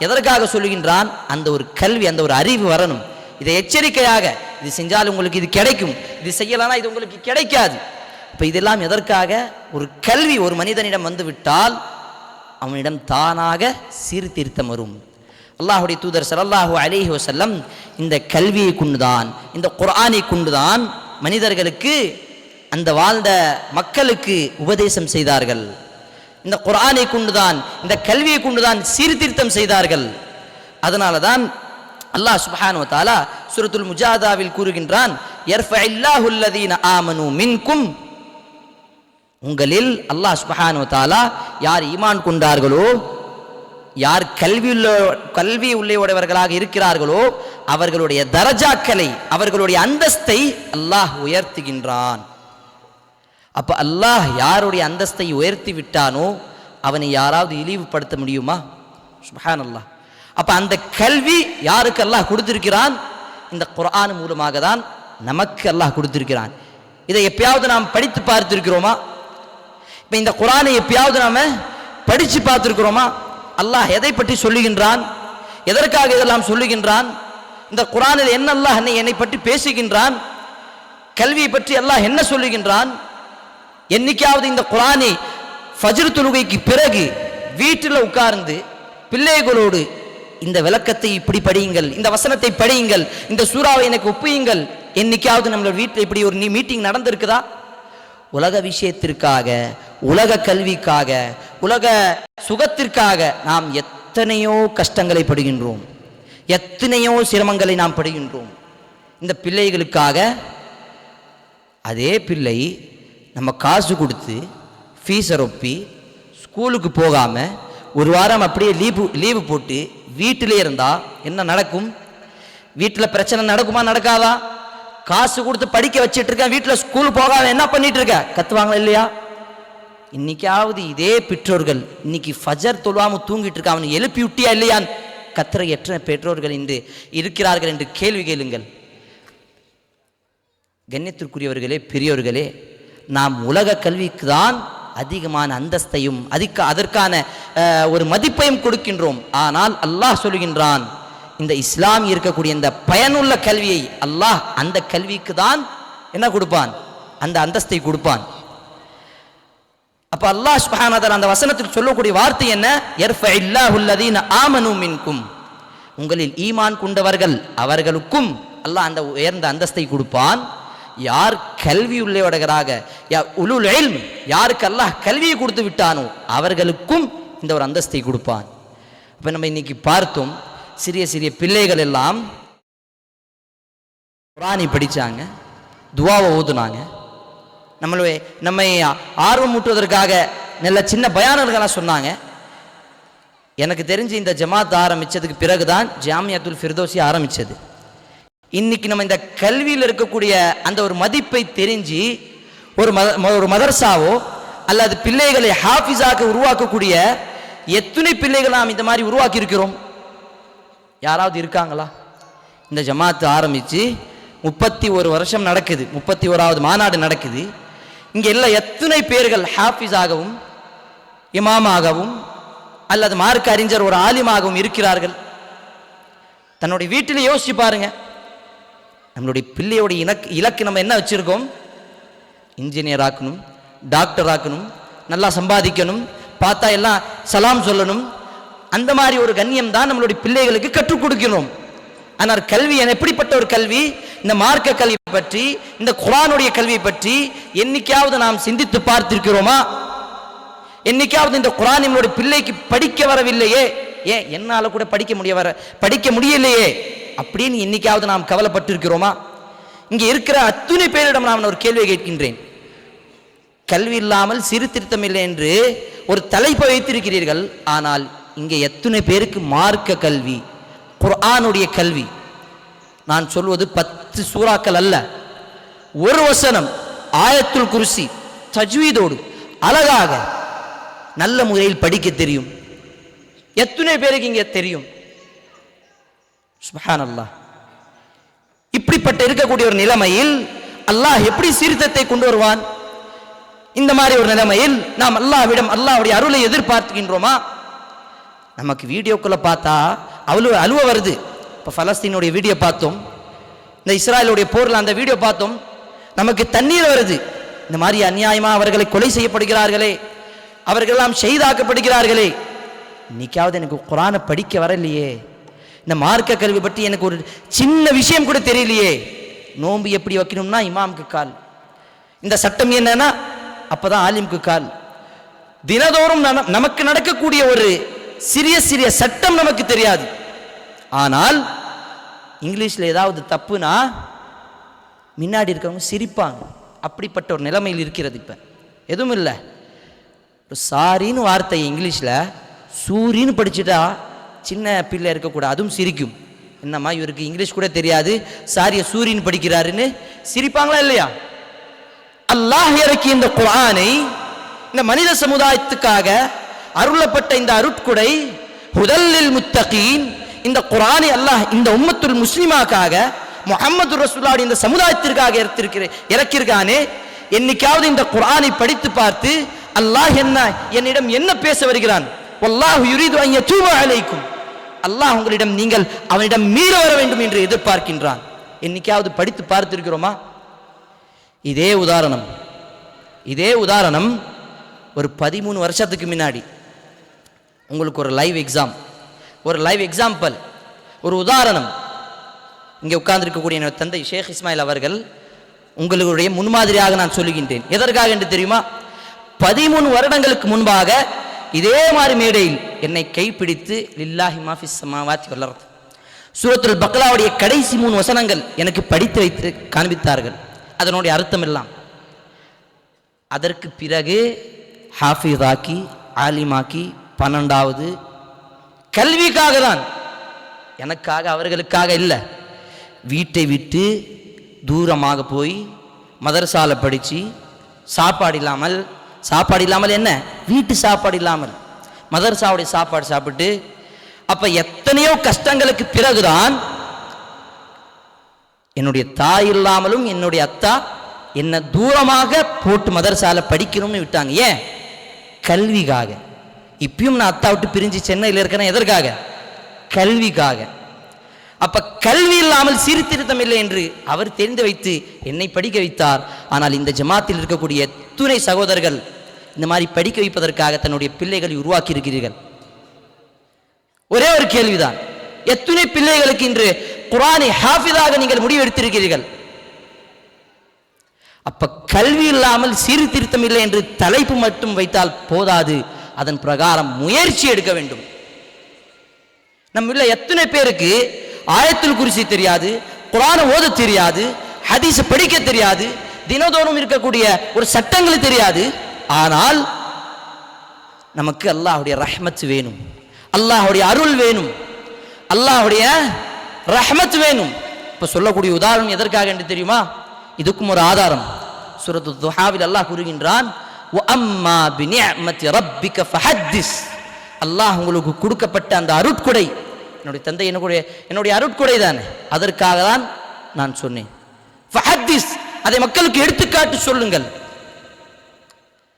எதற்காக சொல்லுகின்றான்? அந்த ஒரு கல்வி, அந்த ஒரு அறிவு வரணும். இதை எச்சரிக்கையாக, இது செஞ்சால் உங்களுக்கு இது கிடைக்கும், இது செய்யலானா இது உங்களுக்கு கிடைக்காது. இப்போ இதெல்லாம் எதற்காக? ஒரு கல்வி ஒரு மனிதனிடம் வந்து விட்டால் அவனிடம் தானாக சீர்திருத்தம் வரும். அல்லாஹுடைய தூதர் ஸல்லல்லாஹு அலைஹி வஸல்லம் இந்த கல்வியை கொண்டுதான், இந்த குர்ஆனை கொண்டுதான் மனிதர்களுக்கு, அந்த வாழ்ந்த மக்களுக்கு உபதேசம் செய்தார்கள். இந்த குர்ஆனை கொண்டுதான், இந்த கல்வியை கொண்டுதான் சீர்திருத்தம் செய்தார்கள். அதனால தான் அல்லாஹ் சுப்ஹானஹு வ தஆலா சூரத்துல் முஜாதாவில் கூறுகின்றான், யர்ஃபஇல்லாஹு அல்லதீன ஆமனூ மின்கும், உங்களில் அல்லாஹ் சுப்ஹானஹு வ தஆலா யார் ஈமான் கொண்டார்களோ, யார் கல்வி உள்ளவர்களாக இருக்கிறார்களோ அவர்களுடைய தரஜாக்களை, அவர்களுடைய அந்தஸ்தை அல்லாஹ் உயர்த்துகின்றான். அப்ப அல்லாஹ் யாருடைய அந்தஸ்தை உயர்த்தி விட்டானோ அவனை யாராவது இழிவுபடுத்த முடியுமா? சுப்ஹானல்லாஹ். அப்ப அந்த கல்வி யாருக்கு அல்லாஹ் கொடுத்திருக்கிறான்? இந்த குர்ஆன் மூலமாக தான் நமக்கு அல்லாஹ் கொடுத்திருக்கிறான். இதை எப்பயாவது நாம் படித்து பார்த்திருக்கிறோமா? இப்ப இந்த குர்ஆனை எப்பயாவது நாம படிச்சு பார்த்திருக்கிறோமா? அல்லாஹ் எதை பற்றி சொல்லுகின்றான், எதற்காக இதெல்லாம் சொல்லுகின்றான், இந்த குர்ஆனில் என்ன அல்லாஹ் என்னை பற்றி பேசுகின்றான், கல்வியை பற்றி அல்லாஹ் என்ன சொல்லுகின்றான்? என்னைக்காவது இந்த குர்ஆனை ஃபஜ்ர் தொழுகைக்கு பிறகு வீட்டில் உட்கார்ந்து பிள்ளைகளோடு இந்த விளக்கத்தை இப்படி படியுங்கள், இந்த வசனத்தை படியுங்கள், இந்த சூறாவை எனக்கு ஒப்புயுங்கள், என்னைக்காவது நம்மளோட வீட்டில் இப்படி ஒரு மீட்டிங் நடந்திருக்குதா? உலக விஷயத்திற்காக, உலக கல்விக்காக, உலக சுகத்திற்காக நாம் எத்தனையோ கஷ்டங்களை படுகின்றோம், எத்தனையோ சிரமங்களை நாம் படுகின்றோம் இந்த பிள்ளைகளுக்காக. அதே பிள்ளை நம்ம காசு கொடுத்து ஃபீஸை ரொப்பி ஸ்கூலுக்கு போகாமல் ஒரு வாரம் அப்படியே லீவு போட்டு வீட்டிலே இருந்தால் என்ன நடக்கும்? வீட்டில் பிரச்சனை நடக்குமா நடக்காதா? காசு கொடுத்து படிக்க வச்சுட்டு இருக்கேன், வீட்டில் ஸ்கூல் போகாம என்ன பண்ணிட்டு இருக்க, கத்துவாங்களா இல்லையா? இன்னைக்காவது இதே பெற்றோர்கள் இன்னைக்கு ஃபஜர் தொழுவாம தூங்கிட்டு இருக்க, அவனை எழுப்பி விட்டியா இல்லையான்னு கத்துற எத்தனை பெற்றோர்கள் இன்று இருக்கிறார்கள் என்று கேள்வி கேளுங்கள். கண்ணியத்திற்குரியவர்களே, பெரியோர்களே, நாம் உலக கல்விக்கு தான் அதிகமான அந்தஸ்தையும் அதற்கான ஒரு மதிப்பையும் கொடுக்கின்றோம். ஆனால் அல்லாஹ் சொல்கின்றான், இந்த இஸ்லாம் இருக்கக்கூடிய இந்த பயனுள்ள கல்வியை அல்லாஹ் அந்த கல்விக்கு தான் என்ன கொடுப்பான், அந்த அந்தஸ்தை கொடுப்பான். அப்ப அல்லாஹ் சுப்ஹானஹு வ தஆலா அந்த வசனத்தில் சொல்லக்கூடிய வார்த்தை என்ன, யர்ஃபஇல்லாஹு அல்லதீன ஆமனூ மின்கும், உங்களில் ஈமான் கொண்டவர்கள் அவர்களுக்கும் அல்லாஹ் அந்த உயர்ந்த அந்தஸ்தை கொடுப்பான். யார் கல்வி உள்ளவர்களாக, உலுல் இல்ம், யாருக்கு அல்லாஹ் கல்வியை கொடுத்து விட்டானோ அவர்களுக்கும் இந்த ஒரு அந்தஸ்தை கொடுப்பான். அப்ப நம்ம இன்னைக்கு பார்த்தோம், சிறிய சிறிய பிள்ளைகள் எல்லாம் குர்ஆனை படிச்சாங்க, துஆவை ஓதுனாங்க, நம்மை ஆர்வம் ஊட்டுவதற்காக நல்ல சின்ன பயானர்களாக சொன்னாங்க. எனக்கு தெரிஞ்சு இந்த ஜமாத் ஆரம்பித்ததுக்கு பிறகுதான் ஜாமியத்துல் ஃபிர்தௌசி ஆரம்பித்தது. இன்னைக்கு நம்ம இந்த கல்வியில் இருக்கக்கூடிய அந்த ஒரு மதிப்பை தெரிஞ்சு ஒரு மதர்சாவோ அல்லது பிள்ளைகளை ஹாஃபிஸாக உருவாக்கக்கூடிய எத்தனை பிள்ளைகள் நாம் இந்த மாதிரி உருவாக்கி இருக்கிறோம்? யாராவது இருக்காங்களா? இந்த ஜமாத்து ஆரம்பித்து 31 வருஷம் நடக்குது, 31வது மாநாடு நடக்குது. இங்கே எல்லாம் எத்தனை பேர்கள் ஹாஃபிஸாகவும் இமாமாகவும் அல்லது மார்க்க அறிஞர் ஒரு ஆலிமாகவும் இருக்கிறார்கள்? தன்னுடைய வீட்டில் யோசிச்சு பாருங்க. நம்மளுடைய பிள்ளையோட இலக்கு நம்ம என்ன வச்சிருக்கோம்? இன்ஜினியர் ஆக்கணும், டாக்டர் ஆக்கணும், நல்லா சம்பாதிக்கணும், பார்த்தா எல்லாம் சலாம் சொல்லணும். அந்த மாதிரி ஒரு கண்ணியம் தான் நம்மளுடைய பிள்ளைகளுக்கு கற்றுக் கொடுக்கிறோம். ஆனால் கல்வி எப்படிப்பட்ட ஒரு கல்வி? இந்த மார்க்க கல்வி பற்றி, இந்த குர்ஆனுடைய கல்வியை பற்றி என்னைக்காவது நாம் சிந்தித்து பார்த்திருக்கிறோமா? என்னைக்காவது இந்த குர்ஆன் நம்மளுடைய பிள்ளைக்கு படிக்க வரவில்லையே, ஏன் என்னால கூட படிக்க முடியலையே அப்படின்னு என்னைக்காவது நாம் கவலைப்பட்டிருக்கிறோமா? இங்கே இருக்கிற அத்துணை பேரிடம் நான் ஒரு கேள்வியை கேட்கின்றேன். கல்வி இல்லாமல் சீர்திருத்தம் இல்லை என்று ஒரு தலைப்பை வைத்திருக்கிறீர்கள். ஆனால் இங்கே எத்தனை பேருக்கு மார்க்க கல்வி, குர்ஆனுடைய கல்வி? நான் சொல்வது 10 சூறாக்கள் அல்ல, ஒரு வசனம் ஆயத்துல் குர்சி தஜ்வீதோடு அழகாக நல்ல முறையில் படிக்க தெரியும். எத்தனை பேருக்கு இங்கே தெரியும்? சுப்ஹானல்லாஹ். இப்படிப்பட்ட இருக்கக்கூடிய ஒரு நிலைமையில் அல்லாஹ் எப்படி சீர்திருத்தத்தை கொண்டு வருவான்? இந்த மாதிரி ஒரு நிலைமையில் நாம் அல்லாஹ்வுடைய அருளை எதிர்பார்க்கின்றோமா? நமக்கு வீடியோக்குள்ள பார்த்தா அழுவ வருது. இப்போ பலஸ்தீனுடைய வீடியோ பார்த்தோம், இந்த இஸ்ராயலுடைய போரில் அந்த வீடியோ பார்த்தோம், நமக்கு தண்ணீர் வருது. இந்த மாதிரி அநியாயமா அவர்களை கொலை செய்யப்படுகிறார்களே, அவர்களெல்லாம் ஷஹீதாக்கப்படுகிறார்களே. இன்னைக்காவது எனக்கு குர்ஆனை படிக்க வரலையே, இந்த மார்க்க கல்வி பற்றி எனக்கு ஒரு சின்ன விஷயம் கூட தெரியலையே. நோன்பு எப்படி வைக்கணும்னா இமாமுக்கு கால், இந்த சட்டம் என்னன்னா அப்பதான் ஆலிமுக்கு கால். தினதோறும் நமக்கு நடக்கக்கூடிய ஒரு சிறிய சிறிய சட்டம் நமக்கு தெரியாது. ஆனால் இங்கிலீஷ்ல ஏதாவது தப்புனா முன்னாடி இருக்கவங்க சிரிப்பாங்க. அப்படிப்பட்ட ஒரு நிலைமையில் இருக்கிறது. இப்ப எதுவும் இல்லை, சாரின்னு வார்த்தை இங்கிலீஷ்ல சூரின்னு படிச்சுட்டா சின்ன பிள்ளை இருக்கக்கூடாது, அதுவும் சிரிக்கும். என்னம்மா இவருக்கு இங்கிலீஷ் கூட தெரியாது, சாரிய சூரியன் படிக்கிறாருன்னு சிரிப்பாங்களா இல்லையா? அல்லாஹ் இறக்கிய இந்த குர்ஆனை இந்த மனித சமுதாயத்துக்காக அருளப்பட்ட இந்த அருட்குடை ஹுதல்லில் முத்தகீன், இந்த குர்ஆனை அல்லாஹ் இந்த உம்மத்துல் முஸ்லிமாக்காக முஹம்மது ரசூலுல்லாஹ் இந்த சமுதாயத்திற்காக இறக்கியிருக்கானே. என்னைக்காவது இந்த குர்ஆனை படித்து பார்த்து அல்லாஹ் என்னிடம் என்ன பேச வருகிறான்? வல்லாஹு யுரீது அன் யதூப அலைக்கும், அல்லாஹ் உங்களிடம் நீங்கள் அவனிடம் மீற வர வேண்டும் என்று எதிர்பார்க்கின்றான். என்னைக்காவது படித்து பார்த்திருக்கிறோமா? இதே உதாரணம் ஒரு 13 வருஷத்துக்கு முன்னாடி உங்களுக்கு ஒரு லைவ் எக்ஸாம்பிள், ஒரு உதாரணம். இங்கே உட்கார்ந்திருக்கக்கூடிய என்னோட தந்தை ஷேக் இஸ்மாயில் அவர்கள் உங்களுடைய முன்மாதிரியாக நான் சொல்லுகின்றேன். எதற்காக என்று தெரியுமா? 13 வருடங்களுக்கு முன்பாக இதே மாதிரி மேடையில் என்னை கைப்பிடித்து லில்லாஹி மா ஃபிஸ் ஸமாவாத்தி வல் அர்த் சூரத்துல் பக்ராவுடைய கடைசி 3 வசனங்கள் எனக்கு படித்து வைத்து காண்பித்தார்கள், அதனுடைய அர்த்தம் எல்லாம். அதற்கு பிறகு ஹாஃபிஸாக்கி ஆலிமாக்கி 12வது கல்விக்காக தான், எனக்காக அவர்களுக்காக இல்லை. வீட்டை விட்டு தூரமாக போய் மதரசால படித்து சாப்பாடு இல்லாமல் என்ன, வீட்டு சாப்பாடு இல்லாமல் மதரசாவுடைய சாப்பாடு சாப்பிட்டு, அப்ப எத்தனையோ கஷ்டங்களுக்கு பிறகுதான் என்னுடைய தாய் இல்லாமலும் என்னுடைய அத்தா என்ன தூரமாக போட்டு மதரசால படிக்கணும்னு விட்டாங்க. ஏன்? கல்விக்காக. இப்பயும் நான் அத்தா விட்டு பிரிஞ்சு சென்னையில் இருக்கிறேன். எதற்காக? கல்விக்காக. அப்ப கல்வி இல்லாமல் சீர்திருத்தம் இல்லை என்று அவர் தெரிந்து வைத்து என்னை படிக்க வைத்தார். ஆனால் இந்த ஜமாத்தில் இருக்கக்கூடிய துணை சகோதரர்கள் இந்த மாதிரி படிக்க வைப்பதற்காக தன்னுடைய பிள்ளைகளை உருவாக்கி இருக்கிறீர்கள். ஒரே ஒரு கேள்விதான், எத்துணை பிள்ளைகளுக்கு இன்று குர்ஆனை ஹாஃபிதாக நீங்கள் முடிவெடுத்திருக்கிறீர்கள்? அப்ப கல்வி இல்லாமல் சீர்திருத்தம் இல்லை என்று தலைப்பு மட்டும் வைத்தால் போதாது, அதன் பிரகாரம் முயற்சி எடுக்க வேண்டும். நம்ம எத்தனை பேருக்கு ஆயத்துல் குர்சி தெரியாது, குர்ஆனை ஓத தெரியாது, ஹதீஸ் படிக்க தெரியாது, தினதோறும் இருக்கக்கூடிய ஒரு சட்டங்கள் தெரியாது. ஆனால் நமக்கு அல்லாஹ்வுடைய ரஹ்மத் வேணும், அல்லாஹ்வுடைய அருள் வேணும், அல்லாஹ்வுடைய ரஹ்மத் வேணும். இப்ப சொல்லக்கூடிய உதாரணம் எதற்காக என்று தெரியுமா? இதுக்கும் ஒரு ஆதாரம். சூரத்து துஹாவில் அல்லாஹ் கூறுகின்றான், வஅம்மா பினிஅமத்தி ரப்பிக ஃபஹத்திஸ். அல்லாஹ் உங்களுக்கு கொடுக்கப்பட்ட அந்த அருட்கொடை, என்னுடைய தந்தை என்னுடைய அருட்கொடை தானே, அதற்காக தான் நான் சொன்னேன். ஃபஹத்திஸ், அதை மக்களுக்கு எடுத்துக்காட்டு சொல்லுங்கள்.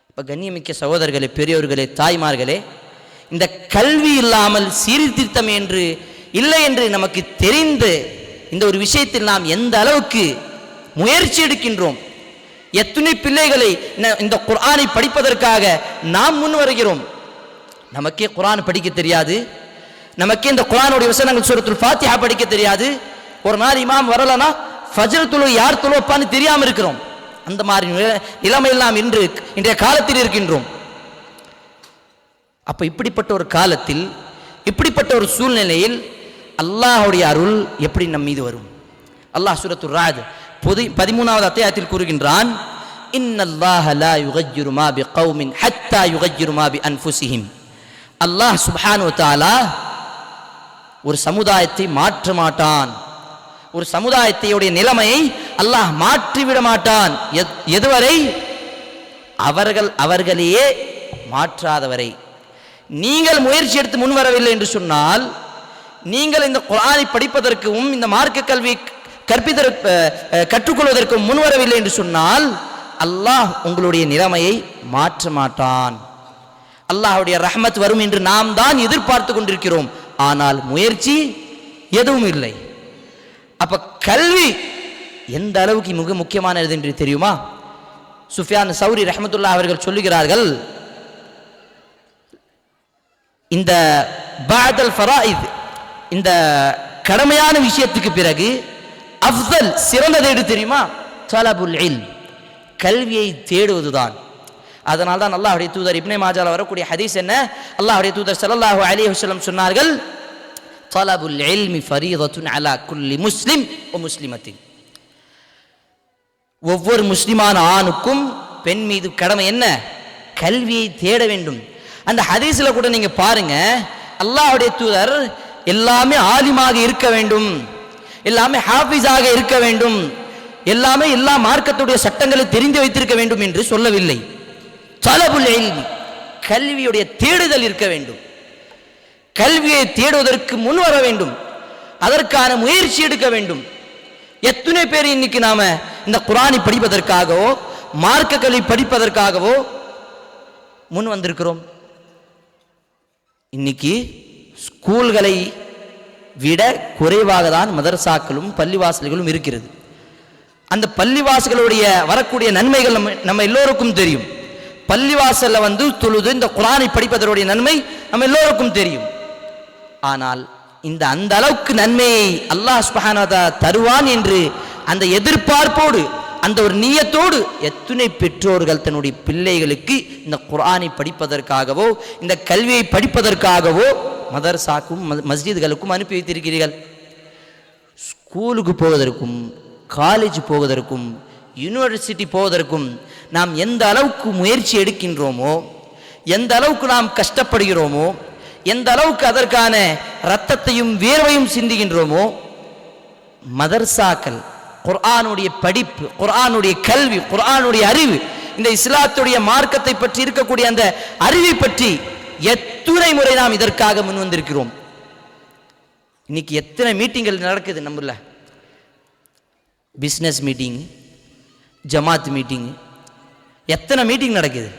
இப்ப கண்ணியமிக்க சகோதரர்களே, பெரியோர்களே, தாய்மார்களே, இந்த கல்வி இல்லாமல் சீர்திருத்தம் என்று இல்லை என்று நமக்கு தெரிந்து இந்த ஒரு விஷயத்தில் நாம் எந்த அளவுக்கு முயற்சி எடுக்கின்றோம்? எத்தனை பிள்ளைகளை இந்த குர்ஆனை படிப்பதற்காக நாம் முன் வருகிறோம்? நமக்கே குர்ஆன் படிக்க தெரியாது, நமக்கே இந்த குர்ஆனுடைய வசனங்கள் சூரத்துல் ஃபாத்திஹா படிக்க தெரியாது. ஒரு நாள் இமாம் வரலனா ஃபஜ்ர் தொழு யார் தொழுவான்னு தெரியாம இருக்கிறோம். அந்த மாதிரி நிலைமையெல்லாம் இன்றைய காலத்தில் இருக்கின்றோம். அப்ப இப்படிப்பட்ட ஒரு காலத்தில், இப்படிப்பட்ட ஒரு சூழ்நிலையில் அல்லாஹ்வுடைய அருள் எப்படி நம் மீது வரும்? அல்லாஹ் சூரத்துர் ராத் 13வது அத்தியாயத்தில் கூறுகின்றான், இன்னல்லாஹ லா யுகய்யிரு மா பிகௌமின் ஹத்தா யுகய்யிரு மா பிஅன்ஃபுஸிஹிம். அல்லாஹ் சுப்ஹானஹு வ தஆலா ஒரு சமுதாயத்தை மாற்ற மாட்டான், ஒரு சமுதாயத்தையுடைய நிலைமையை அல்லாஹ் மாற்றிவிட மாட்டான். எதுவரை? அவர்களையே மாற்றாதவரை. நீங்கள் முயற்சி எடுத்து முன்வரவில்லை என்று சொன்னால், நீங்கள் இந்த குர்ஆனை படிப்பதற்கும் இந்த மார்க்க கல்வி கற்றுக்கொள்வதற்கும் முன்வரவில்லை என்று சொன்னால், அல்லாஹ் உங்களுடைய நிலைமையை மாற்ற மாட்டான். அல்லாஹ்வுடைய ரஹ்மத் வரும் என்று நாம் தான் எதிர்பார்த்து கொண்டிருக்கிறோம், ஆனால் முயற்சி எதுவும் இல்லை. அப்ப கல்வி எந்த அளவுக்கு மிக முக்கியமானது என்று தெரியுமா? சுஃபியான் சௌரி ரஹ்மத்துல்லாஹி அவர்கள் சொல்லுகிறார்கள், இந்த பஅதல் ஃபராயித், இந்த கடமையான விஷயத்துக்கு பிறகு அஃதல் சிறந்தது எது தெரியுமா? தலபுல் இல்ம், கல்வியை தேடுவதுதான். அதனால் தான் அல்லாஹ்வுடைய தூதர் இப்னே மாஜால வரக்கூடிய ஹதீஸ் என்ன? அல்லாஹ்வுடைய தூதர் ஸல்லல்லாஹு அலைஹி வஸல்லம் சொன்னார்கள், தலபுல் இல்மி ஃபரீதத்துன் அலா குல்லி முஸ்லிம் வ முஸ்லிமத்தின். ஒவ்வொரு முஸ்லிமான ஆணுக்கும் பெண் மீது கடமை என்ன? கல்வியை தேட வேண்டும். அந்த ஹதீஸ்ல கூட நீங்க பாருங்க, அல்லாஹ்வுடைய தூதர் எல்லாமே ஆலிமாக இருக்க வேண்டும், எல்லாமே ஹாஃபிஸாக இருக்க வேண்டும், எல்லாமே எல்லா மார்க்கத்துடைய சட்டங்களை தெரிந்து வைத்திருக்க வேண்டும் என்று சொல்லவில்லை. தலபுல் இல்ம், கல்வியுடைய தேடுதல் இருக்க வேண்டும். கல்வியை தேடுவதற்கு முன் வர வேண்டும், அதற்கான முயற்சி எடுக்க வேண்டும். எத்தனை பேர் இன்னைக்கு நாம இந்த குர்ஆனை படிப்பதற்காகவோ மார்க்க கல்வி படிப்பதற்காகவோ முன் வந்திருக்கிறோம்? இன்னைக்கு ஸ்கூல்களை விட குறைவாக தான் மதரசாக்களும் பள்ளிவாசல்களும் இருக்கிறது. அந்த பள்ளிவாசல்களுடைய வரக்கூடிய நன்மைகள் நம்ம எல்லோருக்கும் தெரியும். பள்ளிவாசல்ல தொழுது இந்த குர்ஆனை படிப்பதனுடைய நன்மை நம்ம எல்லோருக்கும் தெரியும். ஆனால் அந்த அளவுக்கு நன்மையை அல்லாஹ் சுப்ஹானஹு வ தஆலா தருவான் என்று அந்த எதிர்பார்ப்போடு, அந்த ஒரு நியத்தோடு எத்தனை பெற்றோர்கள் தன்னுடைய பிள்ளைகளுக்கு இந்த குர்ஆனை படிப்பதற்காகவோ இந்த கல்வியை படிப்பதற்காகவோ மதரசாக்கும் மஸ்ஜிதுகளுக்கும் அனுப்பி வைத்திருக்கிறீர்கள். ஸ்கூலுக்கு போவதற்கும் காலேஜ் போவதற்கும் யூனிவர்சிட்டி போவதற்கும் நாம் எந்த அளவுக்கு முயற்சி எடுக்கின்றோமோ, எந்த அளவுக்கு நாம் கஷ்டப்படுகிறோமோ, எந்த அளவுக்கு அதற்கான இரத்தத்தையும் வேர்வையும் சிந்துகின்றோமோ, மதரசாக்கள் குர்ஆனுடைய படிப்பு, குர்ஆனுடைய கல்வி, குர்ஆனுடைய அறிவு, இந்த இஸ்லாத்துடைய மார்க்கத்தை பற்றி இருக்கக்கூடிய அந்த அறிவை பற்றி எத்தனை முறை நாம் இதற்காக முன் வந்திருக்கிறோம். இன்னைக்கு எத்தனை மீட்டிங்கள் நடக்குது நம்மள, பிஸ்னஸ் மீட்டிங், ஜமாத் மீட்டிங், எத்தனை மீட்டிங் நடக்குது.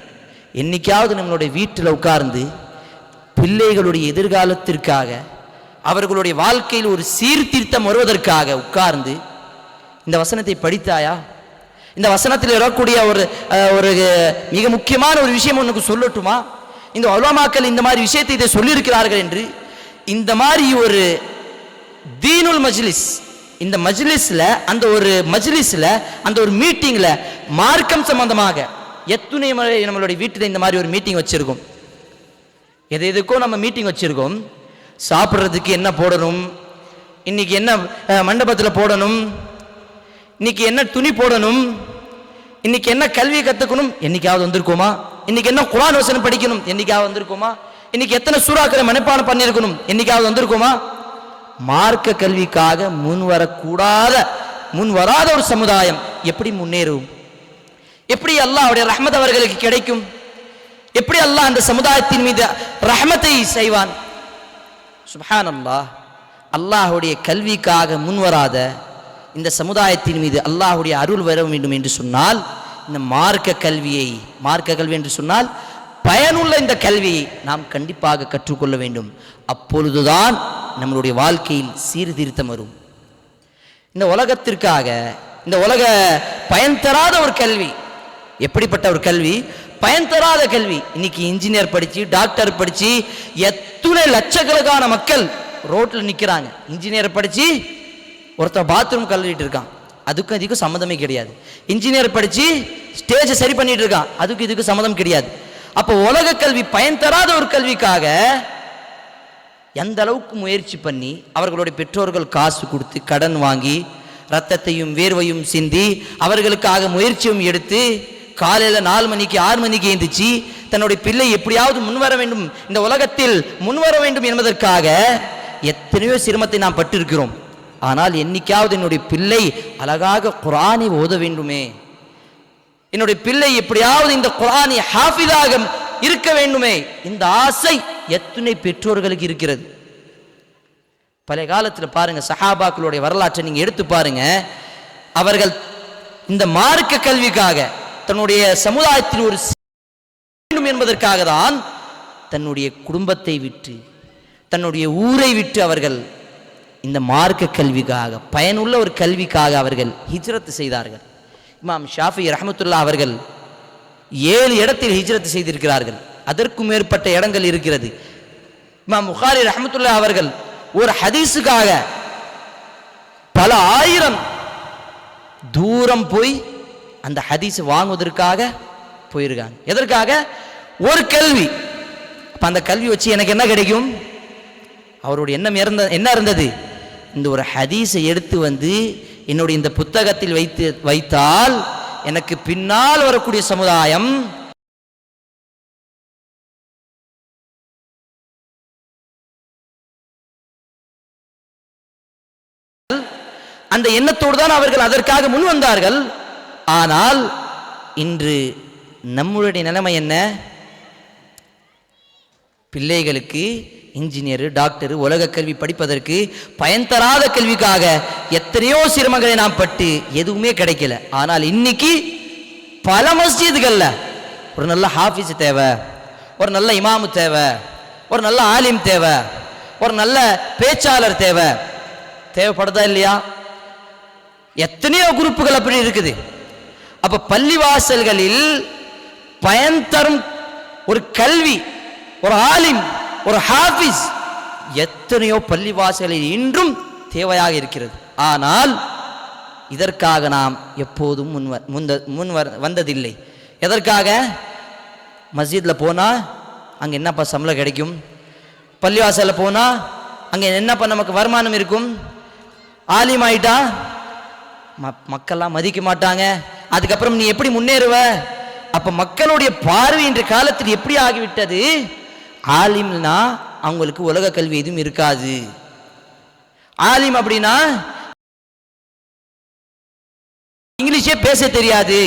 என்னைக்காவது நம்மளுடைய வீட்டில் உட்கார்ந்து பிள்ளைகளுடைய எதிர்காலத்திற்காக அவர்களுடைய வாழ்க்கையில் ஒரு சீர்திருத்தம் வருவதற்காக உட்கார்ந்து இந்த வசனத்தை படித்தாயா? இந்த வசனத்தில் வரக்கூடிய ஒரு மிக முக்கியமான ஒரு விஷயம் உனக்கு சொல்லட்டுமா? இந்த உலமாக்கள் இந்த மாதிரி விஷயத்தை இதை சொல்லியிருக்கிறார்கள் என்று இந்த மாதிரி ஒரு தீனுல் மஜ்லிஸ், இந்த மஜ்லிஸில் அந்த ஒரு மீட்டிங்கில் மார்க்கம் சம்பந்தமாக எத்துணை முறை நம்மளுடைய வீட்டில் இந்த மாதிரி ஒரு மீட்டிங் வச்சிருக்கோம். எதுக்கோ நம்ம மீட்டிங் வச்சிருக்கோம். சாப்பிட்றதுக்கு என்ன போடணும், இன்னைக்கு என்ன மண்டபத்தில் போடணும், இன்னைக்கு என்ன துணி போடணும், இன்னைக்கு என்ன கல்வி கற்றுக்கணும், என்னைக்காவது வந்திருக்கோமா? இன்னைக்கு என்ன குர்ஆன் வசனம் படிக்கணும், என்னைக்காவது வந்திருக்கோமா? இன்னைக்கு எத்தனை சூறாக்களை மனப்பாடம் பண்ணியிருக்கணும், என்னைக்காவது வந்திருக்கோமா? மார்க்க கல்விக்காக முன்வராத ஒரு சமுதாயம் எப்படி முன்னேறும்? எப்படி அல்லாஹ்வுடைய ரஹ்மத் அவர்களுக்கு கிடைக்கும்? எப்படி அல்லாஹ் அந்த சமுதாயத்தின் மீது ரஹ்மத்தை செய்வான்? சுப்ஹானல்லாஹ். அல்லாஹ்வுடைய கல்விக்காக முன்வராத இந்த சமுதாயத்தின் மீது அல்லாஹ்வுடைய அருள் வர வேண்டும் என்று சொன்னால் இந்த மார்க்க கல்வி என்று சொன்னால் பயனுள்ள இந்த கல்வியை நாம் கண்டிப்பாக கற்றுக்கொள்ள வேண்டும். அப்பொழுதுதான் நம்மளுடைய வாழ்க்கையில் சீர்திருத்தம் வரும். இந்த உலகத்திற்காக இந்த உலக பயன் தராத ஒரு கல்வி, எப்படிப்பட்ட ஒரு கல்வி? பயன் தராத கல்வி. இன்னைக்கு இன்ஜினியர் படிச்சு டாக்டர் படிச்சு எத்தனை லட்சக்கணக்கான மக்கள் ரோட்ல நிக்கிறாங்க. இன்ஜினியர் படிச்சு ஒருத்தர் பாத்ரூம் கழுவிட்டு இருக்கான், அதுக்கும் இதுக்கும் சம்மந்தமே கிடையாது. இன்ஜினியர் படிச்சு ஸ்டேஜ் சரி பண்ணிட்டு இருக்கான், அதுக்கு இதுக்கு சம்மதம் கிடையாது. அப்போ உலக கல்வி பயன் தராத ஒரு கல்விக்காக எந்த அளவுக்கு முயற்சி பண்ணி அவர்களுடைய பெற்றோர்கள் காசு கொடுத்து கடன் வாங்கி ரத்தத்தையும் வேர்வையும் சிந்தி அவர்களுக்காக முயற்சியும் எடுத்து காலையில் 4 மணிக்கு 6 மணிக்கு எழுந்திரிச்சு தன்னுடைய பிள்ளை எப்படியாவது முன்வர வேண்டும், இந்த உலகத்தில் முன்வர வேண்டும் என்பதற்காக எத்தனையோ சிரமத்தை நாம் பட்டிருக்கிறோம். ஆனால் என்னைக்காவது என்னுடைய பிள்ளை அழகாக குர்ஆனை ஓத வேண்டுமே, என்னுடைய பிள்ளை எப்படியாவது இந்த குர்ஆனை ஹாஃபிதாக இருக்க வேண்டுமே, இந்த ஆசை எத்தனை பெற்றோர்களுக்கு இருக்கிறது? பழைய காலத்தில் பாருங்க, சஹாபாக்களுடைய வரலாற்றை நீங்க எடுத்து பாருங்க. அவர்கள் இந்த மார்க்க கல்விக்காக தன்னுடைய சமுதாயத்தில் ஒரு வேண்டும் என்பதற்காக தான் தன்னுடைய குடும்பத்தை விட்டு தன்னுடைய ஊரை விட்டு அவர்கள் இந்த மார்க்க கல்விக்காக பயனுள்ள ஒரு கல்விக்காக அவர்கள் ஹிஜ்ரத் செய்தார்கள். இமாம் ஷாஃபி ரஹ்மத்துல்லாஹ் அவர்கள் 7 இடத்தில் ஹிஜ்ரத் செய்திருக்கிறார்கள். அதற்கும் மேற்பட்ட இடங்கள் இருக்கிறது. இமாம் புகாரி ரஹ்மத்துல்லாஹ் அவர்கள் ஒரு ஹதீஸுக்காக பல 1000 தூரம் போய் அந்த ஹதீஸ் வாங்குவதற்காக போயிருக்காங்க. எதற்காக? ஒரு கல்வி. அப்ப அந்த கல்வி வச்சு எனக்கு என்ன கிடைக்கும்? அவருடைய எண்ணம் என்ன இருந்தது? இந்த ஒரு ஹதீஸை எடுத்து வந்து என்னுடைய இந்த புத்தகத்தில் வைத்தால் எனக்கு பின்னால் வரக்கூடிய சமுதாயம் அந்த எண்ணத்தோடு தான் அவர்கள் அதற்காக முன் வந்தார்கள். ஆனால் இன்று நம்முடைய நிலைமை என்ன? பிள்ளைகளுக்கு இன்ஜினியர் டாக்டர் உலக கல்வி படிப்பதற்கு பயன் தராத கல்விக்காக எத்தனையோ சிரமங்களை நாம் பட்டு எதுவுமே கிடைக்கல. ஆனால் இன்னைக்கு பல மஸ்ஜிதுகள்ல ஒரு நல்ல ஹாஃபிஸ் தேவை, ஒரு நல்ல இமாமு தேவை, ஒரு நல்ல ஆலிம் தேவை, ஒரு நல்ல பேச்சாளர் தேவைப்படுதா இல்லையா? எத்தனையோ குரூப்புகள் அப்படி இருக்குது. அப்ப பள்ளிவாசல்களில் பயன் தரும் ஒரு கல்வி, ஒரு ஆலிம், ஒரு ஹாஃபிஸ் எத்தனையோ பள்ளிவாசலில் இன்றும் தேவையாக இருக்கிறது. ஆனால் இதற்காக நாம் எப்போதும் வந்ததில்லை. எதற்காக? மஸ்ஜிதில் போனால் அங்கே என்னப்பா சம்பளம் கிடைக்கும், பள்ளிவாசலில் போனால் அங்கே என்னப்பா நமக்கு வருமானம் இருக்கும், ஆலிம் ஆயிட்டா மக்கள்லாம் மதிக்க மாட்டாங்க, அதுக்கப்புறம் நீ எப்படி முன்னேறுவ? அப்ப மக்களுடைய பார்வை இன்ற காலத்தில் எப்படி ஆகிவிட்டது? ஆலிம்னா அவங்களுக்கு உலக கல்வி எதுவும் இருக்காது. ஆலிம் அப்படின்னா இங்கிலீஷே பேச தெரியாது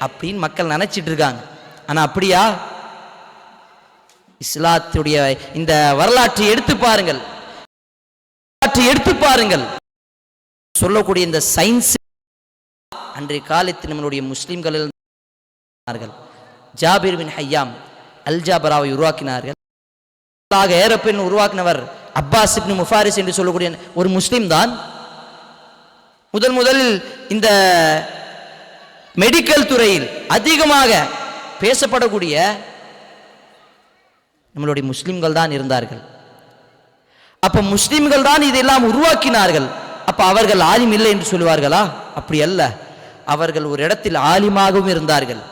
அப்படின்னு மக்கள் நினைச்சிட்டு இருக்காங்க. ஆனா அப்படியா? இஸ்லாத்துடைய இந்த வரலாற்றை எடுத்து பாருங்கள். சொல்லக்கூடிய இந்த சயின்ஸ் அன்றைய காலத்தில் நம்மளுடைய முஸ்லிம்கள் ஜாபிர் பின் ஹையாம் அல் ஜாபராவை உருவாக்கினார்கள். ஏரோப்ளேன் உருவாக்கினவர் அப்பாஸ் இப்னு முஃபாரிஸ் என்று சொல்லக்கூடிய ஒரு முஸ்லிம் தான். முதலில் இந்த மெடிக்கல் துறையில் அதிகமாக பேசப்படக்கூடிய நம்மளுடைய முஸ்லிம்கள் தான் இருந்தார்கள். அப்ப முஸ்லிம்கள் தான் இதெல்லாம் உருவாக்கினார்கள். அப்ப அவர்கள் ஆலிம் இல்லை என்று சொல்லுவார்களா? அப்படி அல்ல. அவர்கள் ஒரு இடத்தில் ஆலிமாகவும் இருந்தார்கள்.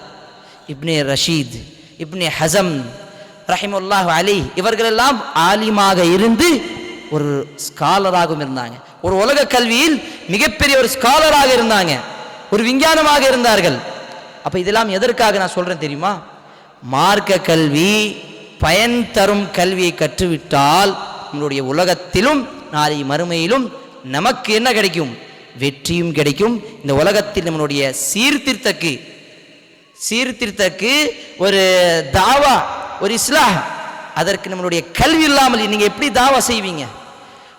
இப்னே ரஷீத், இப்னே ஹசம் ரஹிமுல்லாஹ் அலி இவர்கள் எல்லாம் ஆலிமாக இருந்து ஒரு ஸ்காலராகவும் இருந்தாங்க. ஒரு உலக கல்வியில் மிகப்பெரிய ஒரு ஸ்காலராக இருந்தாங்க, ஒரு விஞ்ஞானமாக இருந்தார்கள். அப்ப இதெல்லாம் எதற்காக நான் சொல்றேன் தெரியுமா? மார்க்க கல்வி, பயன் தரும் கல்வியை கற்றுவிட்டால் நம்மளுடைய உலகத்திலும் நாளை மறுமையிலும் நமக்கு என்ன கிடைக்கும்? வெற்றியும் கிடைக்கும். இந்த உலகத்தில் நம்மளுடைய சீர்திருத்தக்கு ஒரு தாவா, ஒரு இஸ்லாம், அதற்கு நம்மளுடைய கல்வி இல்லாமல் நீங்க எப்படி தாவா செய்வீங்க?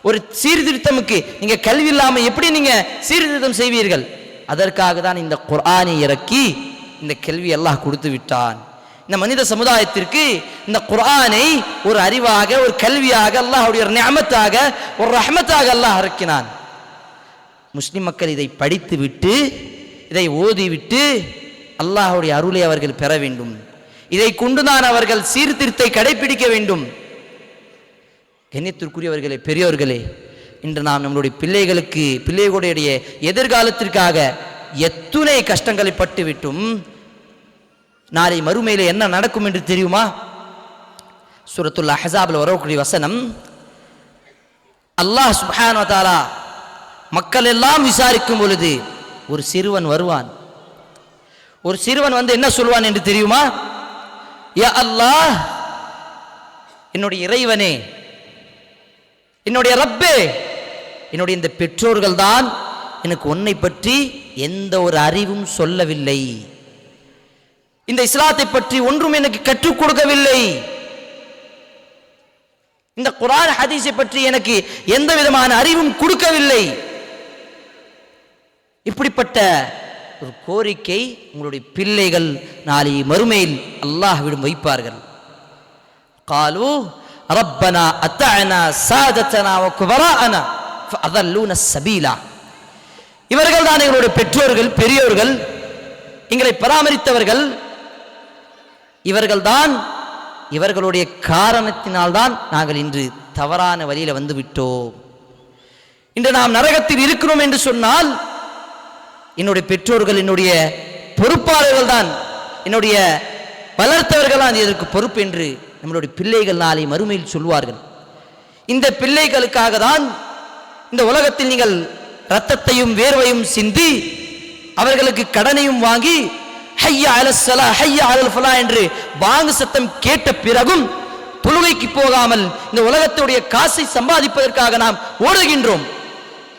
ஒரு சீர்திருத்தமுக்கு நீங்க கல்வி இல்லாமல் எப்படி நீங்க சீர்திருத்தம் செய்வீர்கள்? அதற்காக தான் இந்த குர்ஆனை இறக்கி இந்த கல்வி அல்லாஹ் கொடுத்து விட்டான். இந்த மனித சமுதாயத்திற்கு இந்த குர்ஆனை ஒரு அறிவாக, ஒரு கல்வியாக, அல்லாஹ்வுடைய நிஅமத்தாக, ஒரு ரஹ்மத்தாக அல்லாஹ் இறக்கினான். முஸ்லிம் மக்கள் இதை படித்து விட்டு, இதை ஓதிவிட்டு அல்லாஹ்வுடைய அருளை அவர்கள் பெற வேண்டும். இதை கொண்டுதான் அவர்கள் சீர்திருத்தை கடைபிடிக்க வேண்டும். கண்ணியத்திற்குரியவர்களே, பெரியோர்களே, இன்று நாம் நம்மளுடைய பிள்ளைகளுடைய எதிர்காலத்திற்காக எத்துணை கஷ்டங்களை பட்டுவிட்டும் நாளை மறுமையிலே என்ன நடக்கும் என்று தெரியுமா? சூரத்துல் அஹ்ஸாப்ல வரக்கூடிய வசனம், அல்லாஹ் சுப்ஹானஹு வ தஆலா மக்கள் எல்லாம் விசாரிக்கும் பொழுது ஒரு சிறுவன் வருவான். ஒரு சிறுவன் வந்து என்ன சொல்வான் என்று தெரியுமா? யா அல்லாஹ், என்னுடைய இறைவனே, என்னுடைய ரப்பே, என்னுடைய இந்த பெற்றோர்கள் தான் எனக்கு உன்னை பற்றி எந்த ஒரு அறிவும் சொல்லவில்லை, இந்த இஸ்லாத்தை பற்றி ஒன்றும் எனக்கு கற்றுக் கொடுக்கவில்லை, இந்த குர்ஆன் ஹதீஸை பற்றி எனக்கு எந்த விதமான அறிவும் கொடுக்கவில்லை. இப்படிப்பட்ட ஒரு கோரிக்கை உங்களுடைய பிள்ளைகள் நாளை மறுமையில் அல்லாஹ்விடம் வைப்பார்கள். காலு ரப்பனா அத்தஅனா சாதத்தனா வ குபராஅனா ஃபஅதல்லூன ஸபீலா. இவர்கள் தான் எங்களுடைய பெற்றோர்கள், பெரியோர்கள், எங்களை பராமரித்தவர்கள். இவர்கள்தான், இவர்களுடைய காரணத்தினால்தான் நாங்கள் இன்று தவறான வழியில வந்து விட்டோம். இன்று நாம் நரகத்தில் இருக்கிறோம் என்று சொன்னால் என்னுடைய பெற்றோர்கள், என்னுடைய பொறுப்பாளர்கள் தான், என்னுடைய வளர்த்தவர்கள் தான் இதற்கு பொறுப்பு என்று நம்மளுடைய பிள்ளைகள் நாளை மறுமையில் சொல்வார்கள். இந்த பிள்ளைகளுக்காக தான் இந்த உலகத்தில் நீங்கள் இரத்தத்தையும் வேர்வையும் சிந்தி அவர்களுக்கு கடனையும் வாங்கி ஹய்யா அலஸ் ஸலா ஹய்யா அலல் ஃபலா என்று பாங்கு சத்தம் கேட்ட பிறகும் தொழுகைக்கு போகாமல் இந்த உலகத்துடைய காசை சம்பாதிப்பதற்காக நாம் ஓடுகின்றோம்.